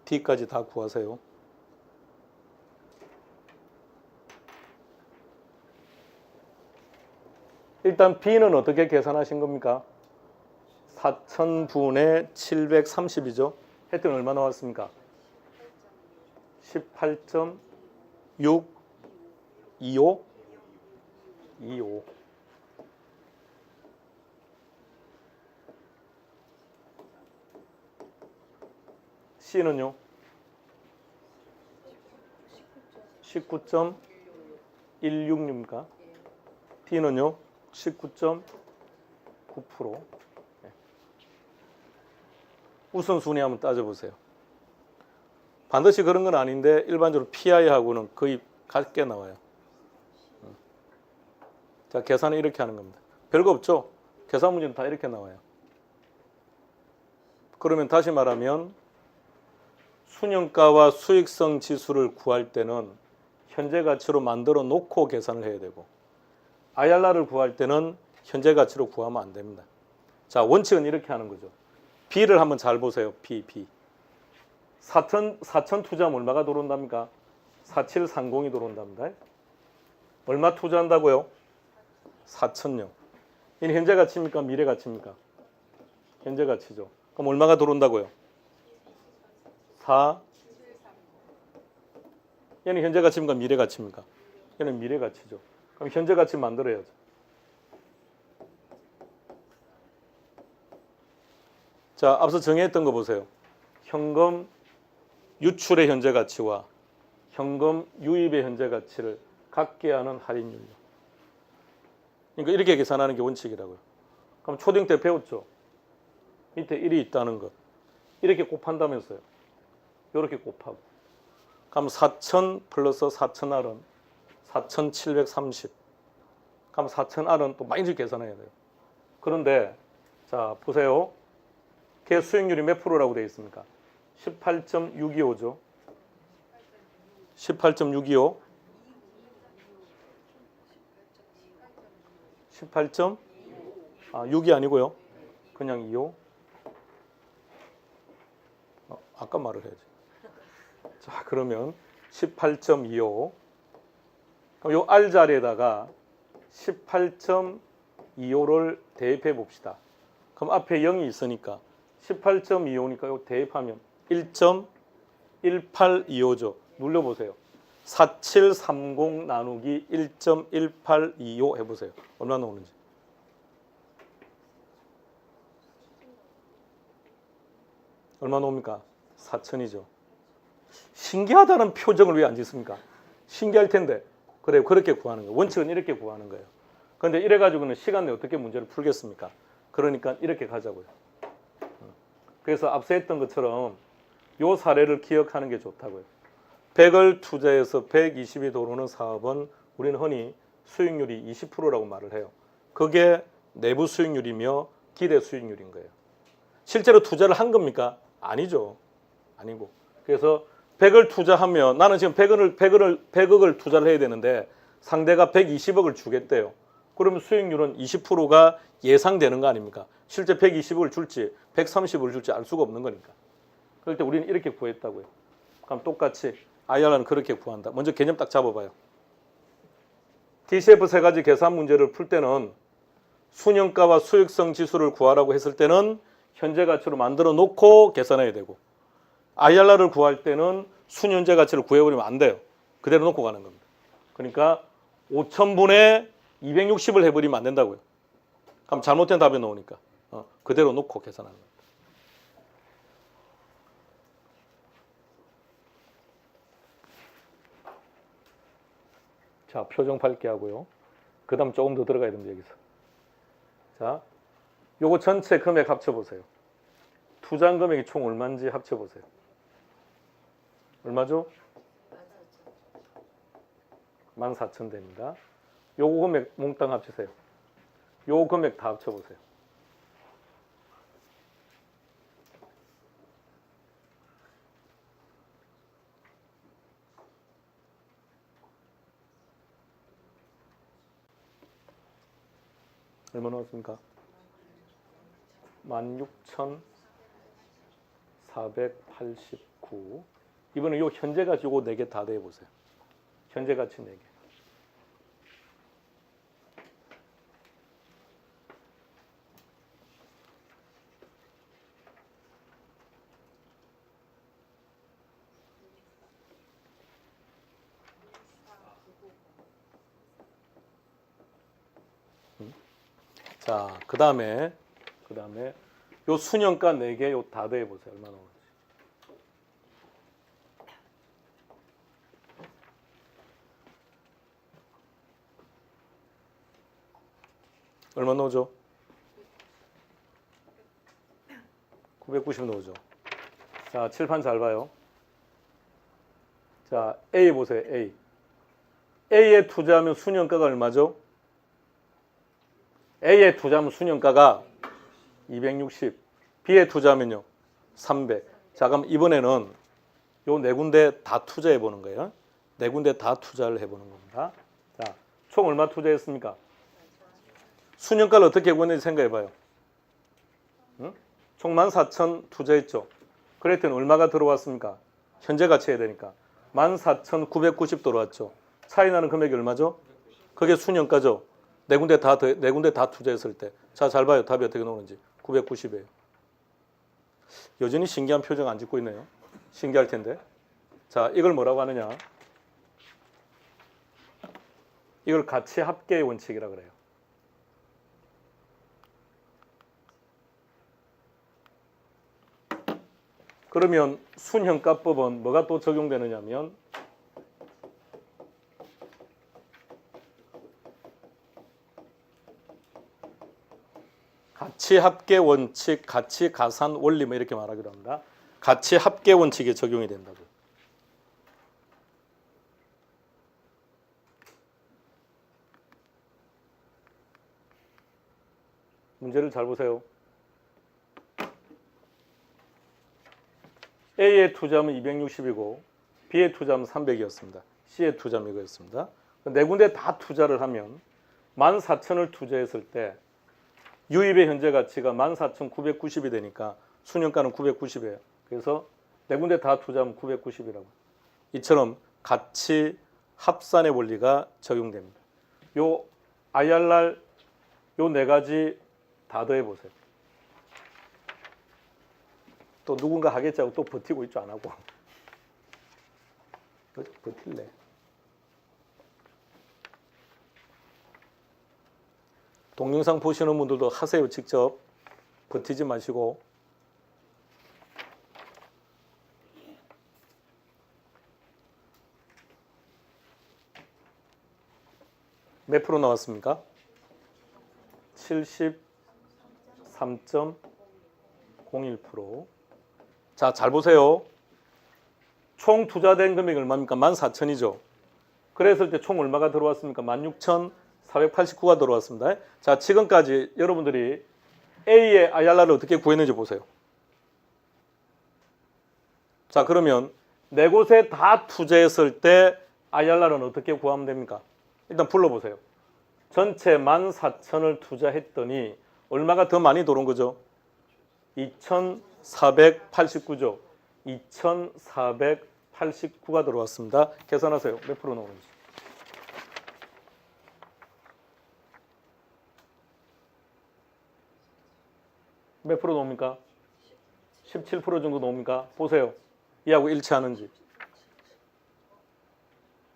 D까지 다 구하세요. 일단 B는 어떻게 계산하신 겁니까? 4,000분의 730이죠. 했더니 얼마 나왔습니까? 18.625. C는요? 19.16입니까? D는요? 19.9%. 우선순위 한번 따져보세요. 반드시 그런 건 아닌데 일반적으로 PI하고는 거의 같게 나와요. 자, 계산은 이렇게 하는 겁니다. 별거 없죠? 계산 문제는 다 이렇게 나와요. 그러면 다시 말하면 순영가와 수익성 지수를 구할 때는 현재 가치로 만들어 놓고 계산을 해야 되고 IRR을 구할 때는 현재 가치로 구하면 안 됩니다. 자, 원칙은 이렇게 하는 거죠. B를 한번 잘 보세요. B. 4천 투자하면 얼마가 들어온답니까? 4730이 들어온답니다. 얼마 투자한다고요? 4천요. 이는 현재 가치입니까? 미래 가치입니까? 현재 가치죠. 그럼 얼마가 들어온다고요? 4. 얘는 현재 가치입니까? 미래 가치입니까? 얘는 미래 가치죠. 그럼 현재 가치 만들어야죠. 자, 앞서 정의했던 거 보세요. 현금 유출의 현재 가치와 현금 유입의 현재 가치를 같게 하는 할인율. 그러니까 이렇게 계산하는 게 원칙이라고요. 그럼 초등 때 배웠죠? 밑에 1이 있다는 것. 이렇게 곱한다면서요. 이렇게 곱하고. 그럼 4,000 플러스 4,000R은 4,730. 그럼 4,000R은 또 많이 계산해야 돼요. 그런데 자, 보세요. 걔 수익률이 몇 프로라고 되어 있습니까? 18.625죠. 18.625. 6이 아니고요. 그냥 25. 아까 말을 해야지. 자, 그러면 18.25. 그럼 요 R 자리에다가 18.25를 대입해 봅시다. 그럼 앞에 0이 있으니까 18.25니까 요 대입하면 1.1825죠. 눌러보세요. 4730 나누기 1.1825 해보세요. 얼마 나오는지. 얼마 나옵니까? 4,000이죠. 신기하다는 표정을 왜 안 짓습니까? 신기할 텐데. 그래요. 그렇게 구하는 거예요. 원칙은 이렇게 구하는 거예요. 그런데 이래가지고는 시간 내에 어떻게 문제를 풀겠습니까? 그러니까 이렇게 가자고요. 그래서 앞서 했던 것처럼 이 사례를 기억하는 게 좋다고요. 100을 투자해서 120이 들어오는 사업은 우리는 흔히 수익률이 20%라고 말을 해요. 그게 내부 수익률이며 기대 수익률인 거예요. 실제로 투자를 한 겁니까? 아니죠. 아니고. 그래서 100을 투자하면 나는 지금 100억을 투자를 해야 되는데 상대가 120억을 주겠대요. 그러면 수익률은 20%가 예상되는 거 아닙니까? 실제 120억을 줄지 130억을 줄지 알 수가 없는 거니까. 그럴 때 우리는 이렇게 구했다고요. 그럼 똑같이 IRR은 그렇게 구한다. 먼저 개념 딱 잡아봐요. DCF 세 가지 계산 문제를 풀 때는 순현가와 수익성 지수를 구하라고 했을 때는 현재 가치로 만들어 놓고 계산해야 되고, IRR을 구할 때는 순현재 가치를 구해버리면 안 돼요. 그대로 놓고 가는 겁니다. 그러니까 5,000분의 260을 해버리면 안 된다고요. 그럼 잘못된 답이 나오니까 그대로 놓고 계산하는 겁니다. 자, 표정 밝게 하고요. 그 다음 조금 더 들어가야 됩니다, 여기서. 자, 요거 전체 금액 합쳐보세요. 투자한 금액이 총 얼마인지 합쳐보세요. 얼마죠? 14,000 됩니다. 요거 금액 몽땅 합치세요. 요 금액 다 합쳐보세요. 얼마 나왔습니까? 16,489. 이번에 요 현재 가치 요거 4개 다 대보세요. 현재 가치 4개. 자, 그 다음에 요 순현가 4개 요 다 더해보세요. 얼마 나오는지. 얼마 나오죠? 990 나오죠. 자, 칠판 잘 봐요. 자, A 보세요. A. A에 투자하면 순현가가 얼마죠? A에 투자하면 순현가가 260. B에 투자하면요. 300. 자, 그럼 이번에는 요 4군데 다 투자해 보는 거예요. 4군데 다 투자를 해 보는 겁니다. 자, 총 얼마 투자했습니까? 순현가를 어떻게 구했는지 생각해 봐요. 응? 총 14,000 투자했죠. 그랬더니 얼마가 들어왔습니까? 현재 가치 해야 되니까. 14,990 들어왔죠. 차이 나는 금액이 얼마죠? 그게 순현가죠. 4군데 다 투자했을 때. 자, 잘 봐요. 답이 어떻게 나오는지. 990이에요. 여전히 신기한 표정 안 짓고 있네요. 신기할 텐데. 자, 이걸 뭐라고 하느냐. 이걸 가치 합계의 원칙이라 그래요. 그러면 순현가법은 뭐가 또 적용되느냐면 가치 합계 원칙, 가치 가산 원리 뭐 이렇게 말하기로 합니다. 가치 합계 원칙에 적용이 된다고. 문제를 잘 보세요. A에 투자하면 260이고 B에 투자하면 300이었습니다. C에 투자하면 이거였습니다. 4군데 다 투자를 하면 14,000을 투자했을 때 유입의 현재 가치가 14,990이 되니까 순현가는 990이에요. 그래서 4군데 다 투자하면 990이라고. 이처럼 가치 합산의 원리가 적용됩니다. 요 IRR 요 4가지 다 더해보세요. 또 누군가 하겠지 하고 또 버티고 있죠. 안 하고. 버틸래. 동영상 보시는 분들도 하세요. 직접. 버티지 마시고. 몇 프로 나왔습니까? 73.01%. 자, 잘 보세요. 총 투자된 금액이 얼마입니까? 14,000이죠. 그랬을 때 총 얼마가 들어왔습니까? 16,489가 들어왔습니다. 자, 지금까지 여러분들이 A의 IRR을 어떻게 구했는지 보세요. 자, 그러면 4곳에 다 투자했을 때 IRR은 어떻게 구하면 됩니까? 일단 불러보세요. 전체 14,000을 투자했더니 얼마가 더 많이 들어온 거죠? 2,489죠. 2489가 들어왔습니다. 계산하세요. 몇 프로 나오는지. 몇 프로 나옵니까? 17% 정도 나옵니까? 보세요. 이하고 일치하는지.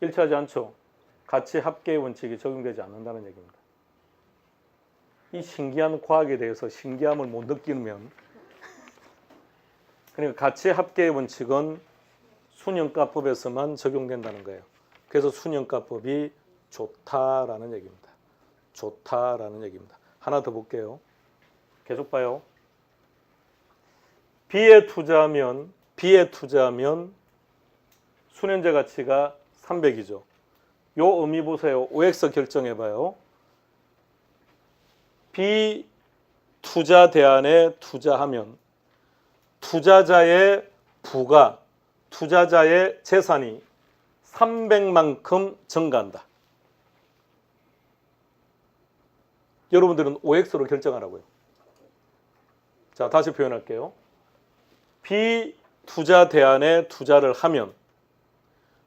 일치하지 않죠? 가치 합계의 원칙이 적용되지 않는다는 얘기입니다. 이 신기한 과학에 대해서 신기함을 못 느끼면 그러니까 가치 합계의 원칙은 순형가법에서만 적용된다는 거예요. 그래서 순형가법이 좋다라는 얘기입니다. 좋다라는 얘기입니다. 하나 더 볼게요. 계속 봐요. B에 투자하면 순현재 가치가 300이죠. 요 의미 보세요. OX 결정해봐요. B 투자 대안에 투자하면 투자자의 부가 투자자의 재산이 300만큼 증가한다. 여러분들은 OX로 결정하라고요. 자, 다시 표현할게요. B 투자 대안에 투자를 하면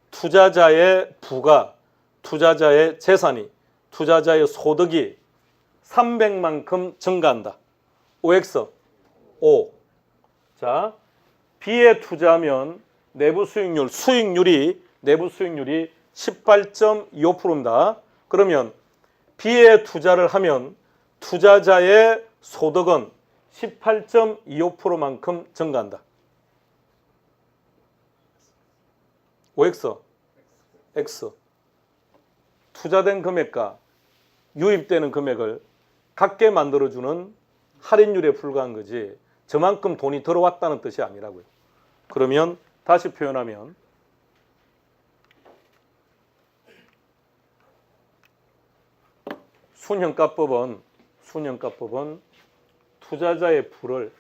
투자자의 부가 투자자의 재산이 투자자의 소득이 300만큼 증가한다. OX O. 자, B에 투자하면 내부 수익률이 18.25%입니다. 그러면 B에 투자를 하면 투자자의 소득은 18.25%만큼 증가한다. OX, X. 투자된 금액과 유입되는 금액을 같게 만들어주는 할인율에 불과한 거지 저만큼 돈이 들어왔다는 뜻이 아니라고요. 그러면 다시 표현하면 순형가법은 투자자의 부를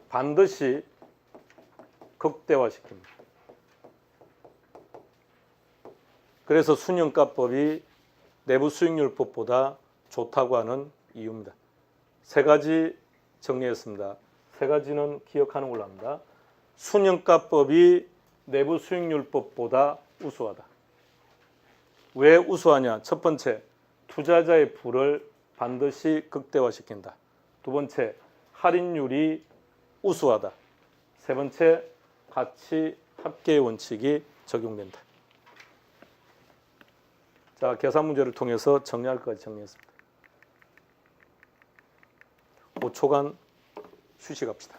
반드시 극대화시킵니다. 그래서 순형가법이 내부 수익률법보다 좋다고 하는 이유입니다. 세 가지 정리했습니다. 세 가지는 기억하는 걸로 합니다. 순형가법이 내부 수익률법보다 우수하다. 왜 우수하냐? 첫 번째, 투자자의 부를 반드시 극대화시킨다. 두 번째, 할인율이 우수하다. 세 번째, 가치 합계의 원칙이 적용된다. 자, 계산 문제를 통해서 정리할 것까지 정리했습니다. 5초간 휴식합시다.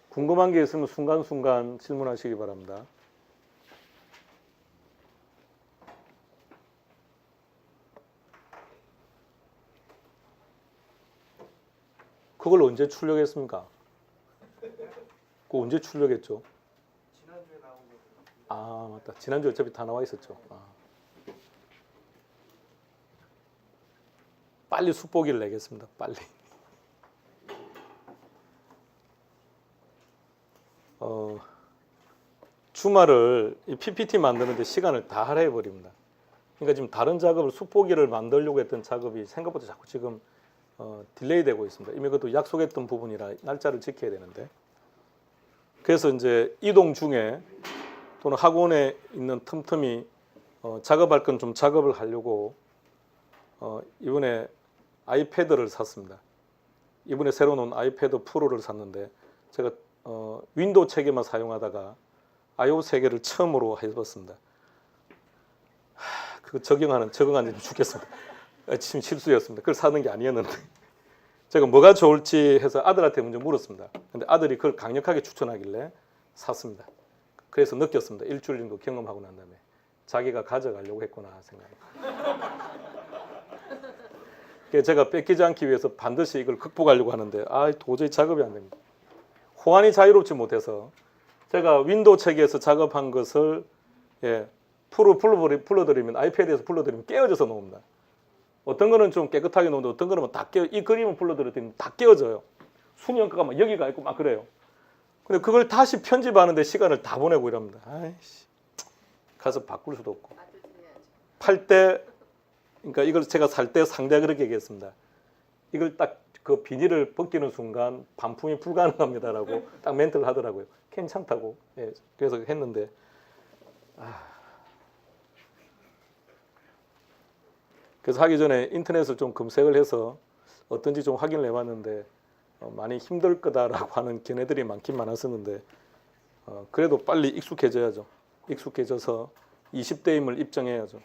궁금한 게 있으면 순간순간 질문하시기 바랍니다. 그걸 언제 출력했습니까? 그거 언제 출력했죠? 지난주에 나온 거. 아, 맞다. 지난주에 어차피 다 나와 있었죠. 빨리 숙보기를 내겠습니다. 빨리. 주말을 이 PPT 만드는데 시간을 다 할애해버립니다. 그러니까 지금 다른 작업을 숙보기를 만들려고 했던 작업이 생각보다 자꾸 지금 딜레이 되고 있습니다. 이미 그것도 약속했던 부분이라 날짜를 지켜야 되는데. 그래서 이제 이동 중에 또는 학원에 있는 틈틈이 작업할 건 좀 작업을 하려고 이번에 아이패드를 샀습니다. 이번에 새로 나온 아이패드 프로를 샀는데 제가 윈도우 체계만 사용하다가 iOS 체계를 처음으로 해봤습니다. 그 적응하는 데 죽겠습니다. 지금 실수였습니다. 그걸 사는 게 아니었는데 제가 뭐가 좋을지 해서 아들한테 먼저 물었습니다. 근데 아들이 그걸 강력하게 추천하길래 샀습니다. 그래서 느꼈습니다. 일주일 정도 경험하고 난 다음에 자기가 가져가려고 했구나 생각합니다. 제가 뺏기지 않기 위해서 반드시 이걸 극복하려고 하는데 도저히 작업이 안 됩니다. 호환이 자유롭지 못해서 제가 윈도우 체계에서 작업한 것을 프로 불러드리면 아이패드에서 불러드리면 깨어져서 나옵니다. 어떤 거는 좀 깨끗하게 나오는데 어떤 거는 다 깨어. 이 그림을 불러드렸더니 다 깨어져요. 수면가가 막 여기가 있고 막 그래요. 근데 그걸 다시 편집하는데 시간을 다 보내고 이럽니다. 아이씨, 가서 바꿀 수도 없고. 팔 때, 그러니까 이걸 제가 살 때 상대가 그렇게 얘기했습니다. 이걸 딱 그 비닐을 벗기는 순간 반품이 불가능합니다라고 딱 멘트를 하더라고요. 괜찮다고. 예, 그래서 했는데 그래서 하기 전에 인터넷을 좀 검색을 해서 어떤지 좀 확인을 해봤는데 많이 힘들 거다라고 하는 견해들이 많긴 많았었는데 그래도 빨리 익숙해져야죠. 익숙해져서 20대임을 입증해야죠.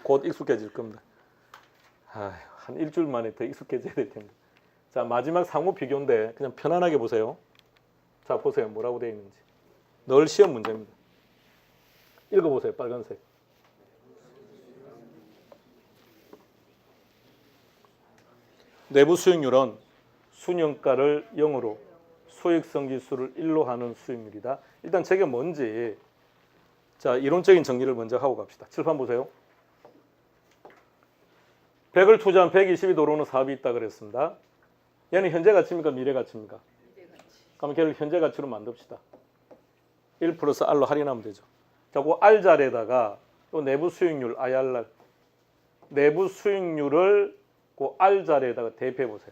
곧 익숙해질 겁니다. 한 일주일 만에 더 익숙해져야 될 텐데. 자, 마지막 상호 비교인데 그냥 편안하게 보세요. 자, 보세요. 뭐라고 되어 있는지. 늘 시험 문제입니다. 읽어보세요. 빨간색. 내부 수익률은 순영가를 0으로 수익성 지수를 1로 하는 수익률이다. 일단 저게 뭔지 자, 이론적인 정리를 먼저 하고 갑시다. 칠판 보세요. 100을 투자한 120이 들어오는 사업이 있다 그랬습니다. 얘는 현재 가치입니까? 미래 가치입니까? 그럼 걔를 현재 가치로 만듭시다. 1 플러스 R로 할인하면 되죠. 자, 그 R 자리에다가 또 내부 수익률 IRR 내부 수익률을 그 R 자리에다가 대입해 보세요.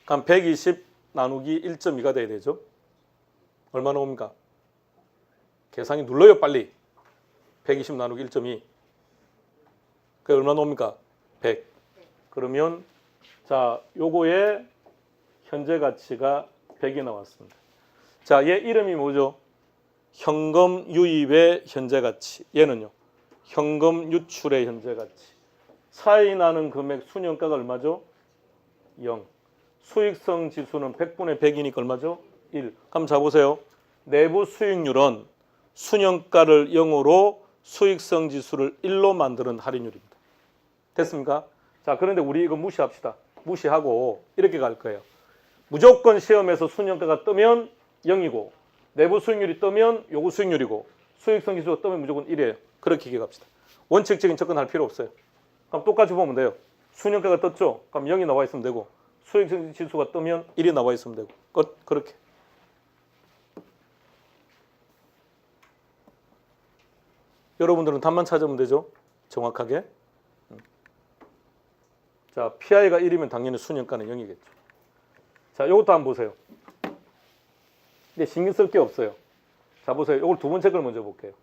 그럼 120 나누기 1.2가 돼야 되죠. 얼마 나옵니까? 계산이 눌러요 빨리. 120 나누기 1.2 그게 얼마 나옵니까? 100. 그러면 자, 요거의 현재 가치가 100이 나왔습니다. 자, 얘 이름이 뭐죠? 현금 유입의 현재 가치. 얘는요. 현금 유출의 현재 가치. 차이 나는 금액 순영가가 얼마죠? 0. 수익성 지수는 100분의 100이니까 얼마죠? 1. 그럼 자 보세요. 내부 수익률은 순영가를 0으로 수익성 지수를 1로 만드는 할인율입니다. 됐습니까? 자, 그런데 우리 이거 무시합시다. 무시하고 이렇게 갈 거예요. 무조건 시험에서 순영가가 뜨면 0이고 내부 수익률이 뜨면 요거 수익률이고 수익성 지수가 뜨면 무조건 1이에요. 그렇게 기억합시다. 원칙적인 접근할 필요 없어요. 그럼 똑같이 보면 돼요. 순영가가 떴죠? 그럼 0이 나와 있으면 되고 수익성 지수가 뜨면 1이 나와 있으면 되고 끝. 그렇게. 여러분들은 답만 찾으면 되죠? 정확하게. 자, PI가 1이면 당연히 순영가는 0이겠죠. 자, 이것도 한번 보세요. 근데 신경 쓸 게 없어요. 자, 보세요. 이걸 두 번째 걸 먼저 볼게요.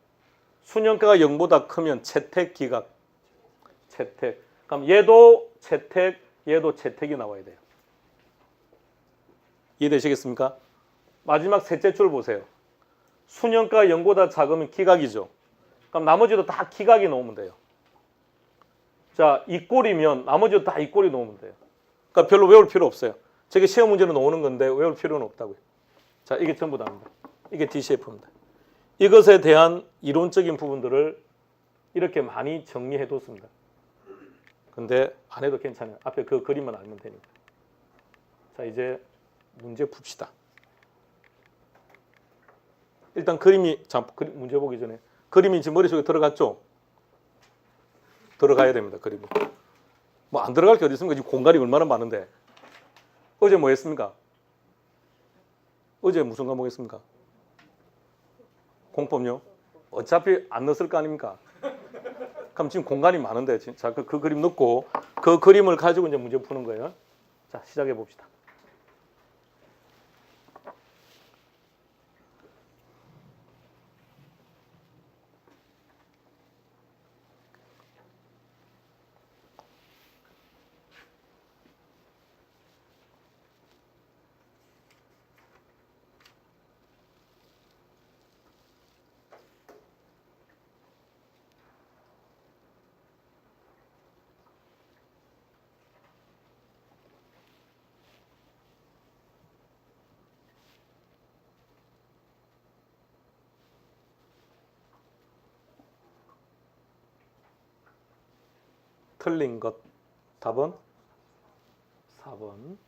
순영가가 0보다 크면 채택, 기각. 채택. 그럼 얘도 채택, 얘도 채택이 나와야 돼요. 이해되시겠습니까? 마지막 셋째 줄 보세요. 순영가가 0보다 작으면 기각이죠. 그럼 나머지도 다 기각이 나오면 돼요. 자, 이 꼴이면 나머지도 다 이 꼴이 나오면 돼요. 그러니까 별로 외울 필요 없어요. 저게 시험 문제로 나오는 건데 외울 필요는 없다고요. 자, 이게 전부 다입니다. 이게 DCF입니다. 이것에 대한 이론적인 부분들을 이렇게 많이 정리해뒀습니다. 근데 안 해도 괜찮아요. 앞에 그 그림만 알면 되니까. 자, 이제 문제 풉시다. 일단 그림이, 자, 문제 보기 전에 그림이 지금 머릿속에 들어갔죠? 들어가야 됩니다. 그림이. 뭐 안 들어갈 게 어디 있습니까? 지금 공간이 얼마나 많은데. 어제 뭐 했습니까? 어제 무슨 과목 했습니까? 공법요? 어차피 안 넣었을 거 아닙니까? 그럼 지금 공간이 많은데, 자, 그 그림 넣고 그 그림을 가지고 이제 문제 푸는 거예요. 자, 시작해 봅시다. 틀린 것. 답은 4번.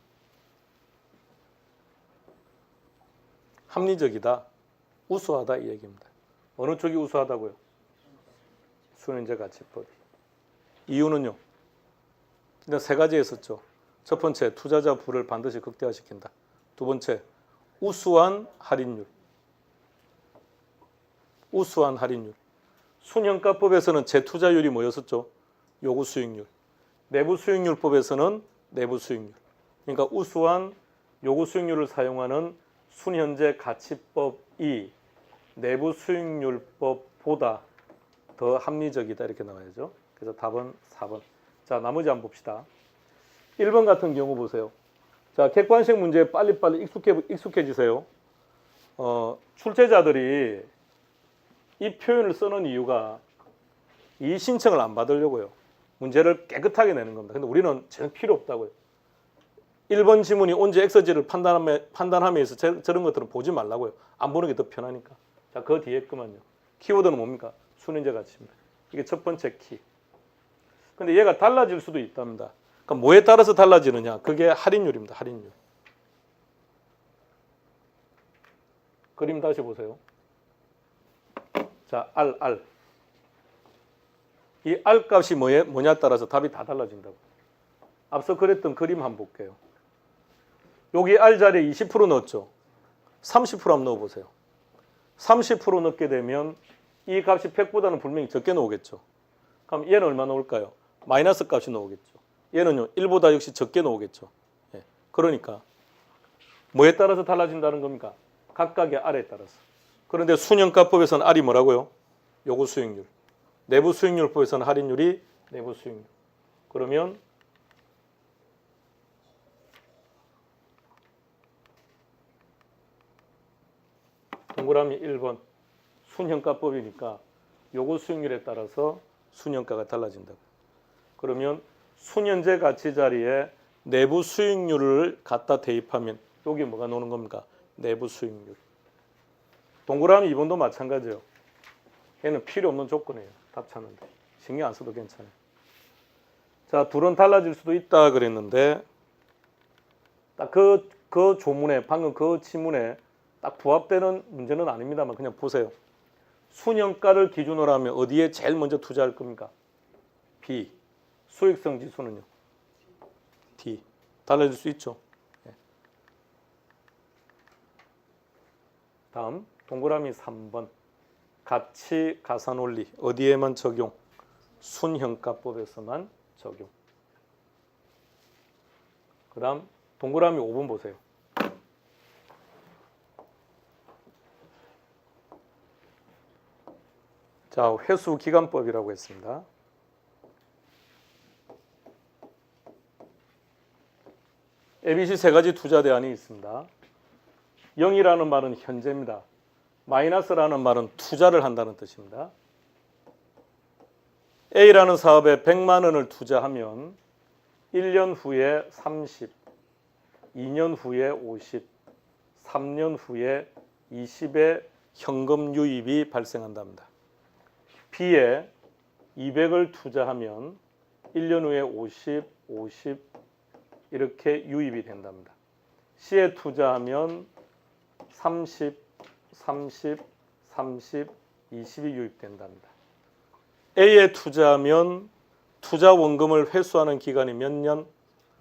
합리적이다. 우수하다 이 얘기입니다. 어느 쪽이 우수하다고요? 순현재 가치법이. 이유는요? 일단 세 가지 했었죠. 첫 번째, 투자자 부를 반드시 극대화시킨다. 두 번째, 우수한 할인율. 우수한 할인율. 순현가법에서는 재투자율이 뭐였었죠? 요구 수익률. 내부 수익률법에서는 내부 수익률. 그러니까 우수한 요구 수익률을 사용하는 순현재 가치법이 내부 수익률법보다 더 합리적이다 이렇게 나와야죠. 그래서 답은 4번. 자, 나머지 한번 봅시다. 1번 같은 경우 보세요. 자, 객관식 문제에 빨리빨리 익숙해지세요. 출제자들이 이 표현을 쓰는 이유가 이 신청을 안 받으려고요. 문제를 깨끗하게 내는 겁니다. 근데 우리는 전혀 필요 없다고요. 1번 지문이 온지 엑서지를 판단함에 있어서 저런 것들은 보지 말라고요. 안 보는 게 더 편하니까. 자, 그 뒤에 거만요. 키워드는 뭡니까? 순현재 가치입니다. 이게 첫 번째 키. 근데 얘가 달라질 수도 있답니다. 그러니까 뭐에 따라서 달라지느냐? 그게 할인율입니다. 할인율. 그림 다시 보세요. 자, R. 이 R 값이 뭐냐에 따라서 답이 다 달라진다고. 앞서 그랬던 그림 한번 볼게요. 여기 R 자리에 20% 넣었죠. 30% 한번 넣어보세요. 30% 넣게 되면 이 값이 100보다는 분명히 적게 나오겠죠. 그럼 얘는 얼마 나올까요? 마이너스 값이 나오겠죠. 얘는요, 1보다 역시 적게 나오겠죠. 예. 그러니까 뭐에 따라서 달라진다는 겁니까? 각각의 R에 따라서. 그런데 순현가법에서는 R이 뭐라고요? 요구 수익률. 내부 수익률법에서는 할인율이 내부 수익률. 그러면 동그라미 1번 순현가법이니까 요구 수익률에 따라서 순현가가 달라진다고. 그러면 순현재 가치 자리에 내부 수익률을 갖다 대입하면 여기 뭐가 나오는 겁니까? 내부 수익률. 동그라미 2번도 마찬가지예요. 얘는 필요 없는 조건이에요. 답 찾는데. 신경 안 써도 괜찮아요. 자, 둘은 달라질 수도 있다 그랬는데 딱 그 조문에 방금 그 지문에 딱 부합되는 문제는 아닙니다만 그냥 보세요. 순현가를 기준으로 하면 어디에 제일 먼저 투자할 겁니까? B. 수익성 지수는요? D. 달라질 수 있죠. 네. 다음 동그라미 3번. 가치 가산 원리 어디에만 적용? 순현가법에서만 적용. 그다음 동그라미 5번 보세요. 자, 회수기간법이라고 했습니다. ABC 세 가지 투자 대안이 있습니다. 0이라는 말은 현재입니다. 마이너스라는 말은 투자를 한다는 뜻입니다. A라는 사업에 100만 원을 투자하면 1년 후에 30, 2년 후에 50, 3년 후에 20의 현금 유입이 발생한답니다. B에 200을 투자하면 1년 후에 50, 50 이렇게 유입이 된답니다. C에 투자하면 30, 30, 30, 20이 유입된답니다. A에 투자하면 투자 원금을 회수하는 기간이 몇 년?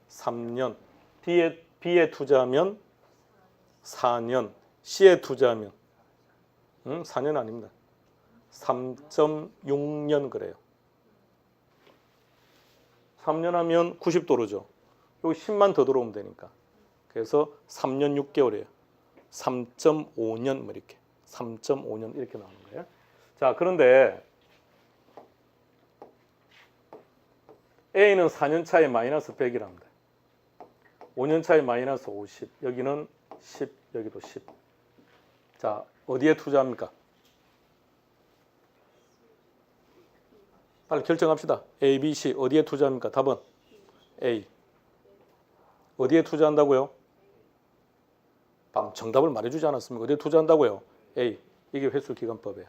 3년. B에 투자하면 4년. C에 투자하면 4년 아닙니다. 3.6년 그래요. 3년 하면 90도로죠. 여기 10만 더 들어오면 되니까. 그래서 3년 6개월이에요. 3.5년 뭐 이렇게. 3.5년 이렇게 나오는 거예요. 자, 그런데 A는 4년 차에 마이너스 100이랍니다. 5년 차에 마이너스 50. 여기는 10, 여기도 10. 자, 어디에 투자합니까? 빨리 결정합시다. A, B, C 어디에 투자합니까? 답은 A. 어디에 투자한다고요? 정답을 말해주지 않았습니까? 어디에 투자한다고요? A. 이게 회수기간법이에요.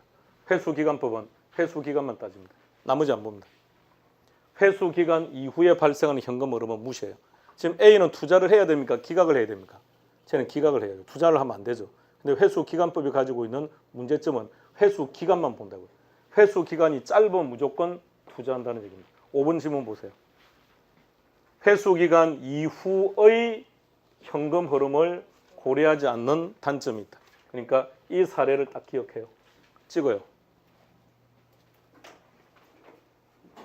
회수기간법은 회수기간만 따집니다. 나머지 안 봅니다. 회수기간 이후에 발생하는 현금 흐름은 무시해요. 지금 A는 투자를 해야 됩니까? 기각을 해야 됩니까? 쟤는 기각을 해야죠. 투자를 하면 안 되죠. 근데 회수기간법이 가지고 있는 문제점은 회수기간만 본다고요. 회수기간이 짧으면 무조건 투자한다는 얘기입니다. 5번 지문 보세요. 회수기간 이후의 현금 흐름을 고려하지 않는 단점이 있다. 그러니까 이 사례를 딱 기억해요. 찍어요.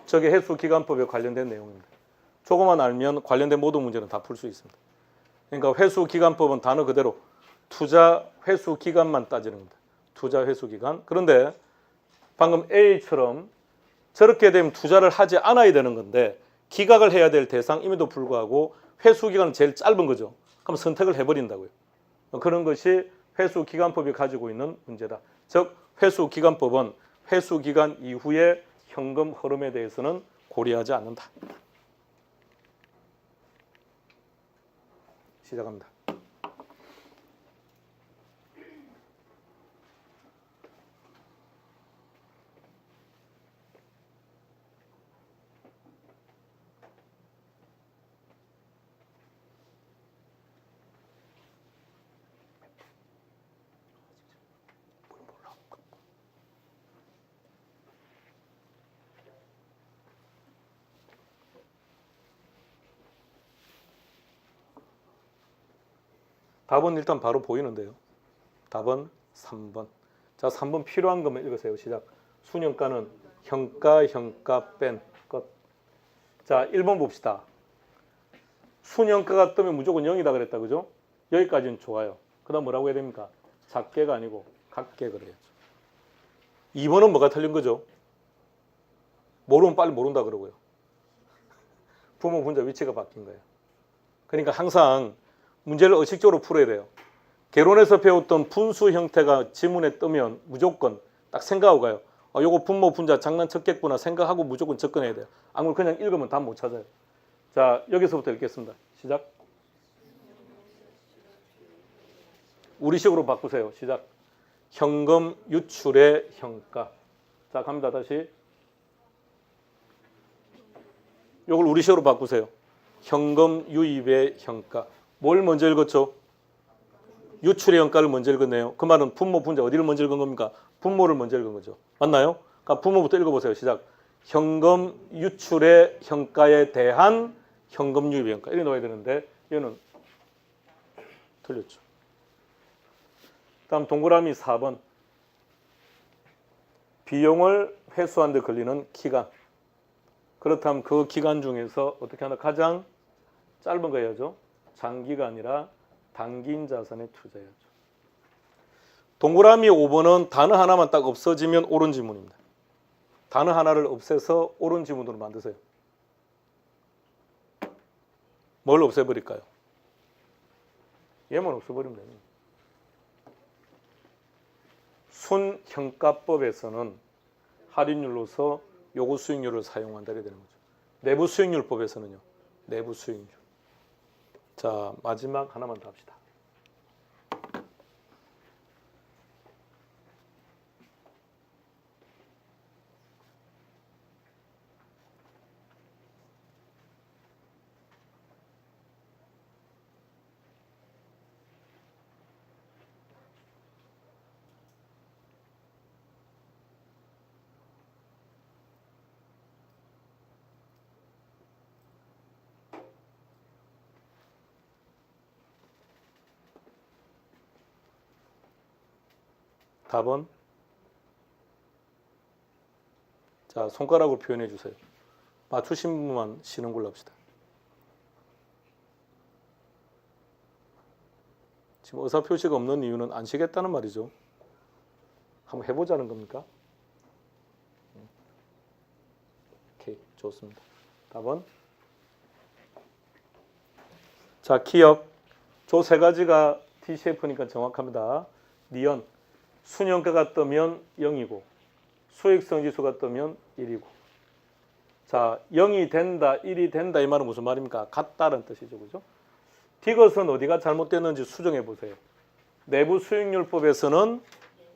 저게 회수기간법에 관련된 내용입니다. 조금만 알면 관련된 모든 문제는 다 풀 수 있습니다. 그러니까 회수기간법은 단어 그대로 투자 회수기간만 따지는 겁니다. 투자 회수기간. 그런데 방금 A처럼 저렇게 되면 투자를 하지 않아야 되는 건데 기각을 해야 될 대상임에도 불구하고 회수기간은 제일 짧은 거죠. 그럼 선택을 해버린다고요. 그런 것이 회수기간법이 가지고 있는 문제다. 즉 회수기간법은 회수기간 이후에 현금 흐름에 대해서는 고려하지 않는다. 시작합니다. 답은 일단 바로 보이는데요. 답은 3번. 자, 3번 필요한 것만 읽으세요. 시작. 순현가는 현가 뺀 것. 자, 1번 봅시다. 순현가가 뜨면 무조건 0이다 그랬다. 그죠? 여기까지는 좋아요. 그 다음 뭐라고 해야 됩니까? 작게가 아니고 같게 그래야죠. 2번은 뭐가 틀린 거죠? 모르면 빨리 모른다 그러고요. 부모 분자 위치가 바뀐 거예요. 그러니까 항상 문제를 의식적으로 풀어야 돼요. 개론에서 배웠던 분수 형태가 지문에 뜨면 무조건 딱 생각하고 가요. 요거 분모 분자 장난쳤겠구나 생각하고 무조건 접근해야 돼요. 안 그러면 그냥 읽으면 답 못 찾아요. 자, 여기서부터 읽겠습니다. 시작. 우리식으로 바꾸세요. 시작. 현금 유출의 현가. 자, 갑니다. 다시. 요걸 우리식으로 바꾸세요. 현금 유입의 현가. 뭘 먼저 읽었죠? 유출의 현가를 먼저 읽었네요. 그 말은 분모 분자 어디를 먼저 읽은 겁니까? 분모를 먼저 읽은 거죠. 맞나요? 그러니까 분모부터 읽어보세요. 시작. 현금 유출의 현가에 대한 현금 유입의 현가. 이렇게 넣어야 되는데 얘는 틀렸죠. 다음 동그라미 4번. 비용을 회수하는 데 걸리는 기간. 그렇다면 그 기간 중에서 어떻게 하나 가장 짧은 거 해야죠. 장기가 아니라 단기인 자산에 투자해야죠. 동그라미 5번은 단어 하나만 딱 없어지면 옳은 지문입니다. 단어 하나를 없애서 옳은 지문으로 만드세요. 뭘 없애버릴까요? 얘만 없애버리면 됩니다. 순현가법에서는 할인율로서 요구 수익률을 사용한다 이렇게 되는 거죠. 내부 수익률법에서는요. 내부 수익률. 자, 마지막 하나만 더 합시다. 답은 자, 손가락으로 표현해 주세요. 맞추신 분만 쉬는 걸로 합시다. 지금 의사표시가 없는 이유는 안 쉬겠다는 말이죠. 한번 해보자는 겁니까? 오케이, 좋습니다. 답은 자, 기억. 저 세 가지가 TCF니까 정확합니다. 니은 순현가가 뜨면 0이고 수익성 지수가 뜨면 1이고. 자, 0이 된다, 1이 된다 이 말은 무슨 말입니까? 같다는 뜻이죠. 그죠? 디귿은 어디가 잘못됐는지 수정해 보세요. 내부 수익률법에서는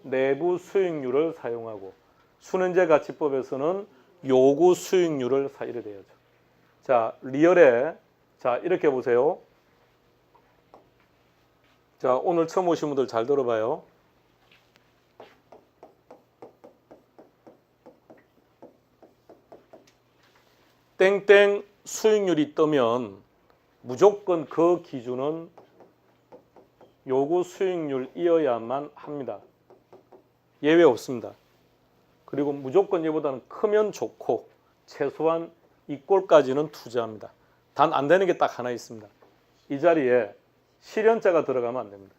내부 수익률을 사용하고 순현재 가치법에서는 요구 수익률을 이래 돼야죠. 자, 리얼에 자, 이렇게 보세요. 자, 오늘 처음 오신 분들 잘 들어봐요. 땡땡 수익률이 뜨면 무조건 그 기준은 요구 수익률이어야만 합니다. 예외 없습니다. 그리고 무조건 얘보다는 크면 좋고 최소한 이 꼴까지는 투자합니다. 단 안 되는 게 딱 하나 있습니다. 이 자리에 실현자가 들어가면 안 됩니다.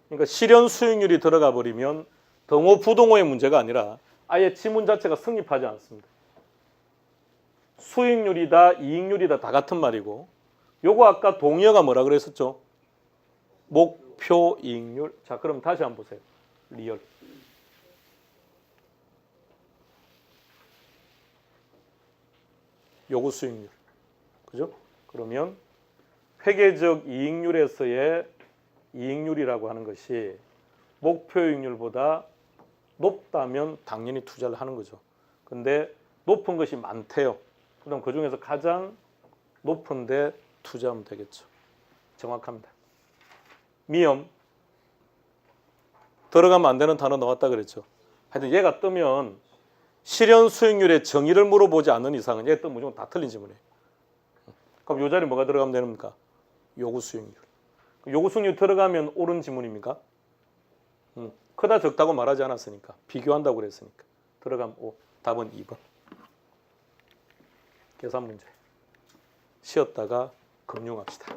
그러니까 실현 수익률이 들어가 버리면 등호 부등호의 문제가 아니라 아예 지문 자체가 성립하지 않습니다. 수익률이다 이익률이다 다 같은 말이고 요거 아까 동의어가 뭐라 그랬었죠? 목표 이익률. 자, 그럼 다시 한번 보세요. 리얼. 요구 수익률. 그죠? 그러면 회계적 이익률에서의 이익률이라고 하는 것이 목표 이익률보다 높다면 당연히 투자를 하는 거죠. 근데 높은 것이 많대요. 그럼 그 중에서 가장 높은데 투자하면 되겠죠. 정확합니다. 미음. 들어가면 안 되는 단어 나왔다 그랬죠. 하여튼 얘가 뜨면 실현 수익률의 정의를 물어보지 않는 이상은 얘 뜨면 무조건 다 틀린 지문이에요. 그럼 요 자리에 뭐가 들어가면 됩니까? 요구 수익률. 요구 수익률 들어가면 옳은 지문입니까? 크다 적다고 말하지 않았으니까. 비교한다고 그랬으니까. 들어가면 O. 답은 2번. 계산 문제. 쉬었다가 금융합시다.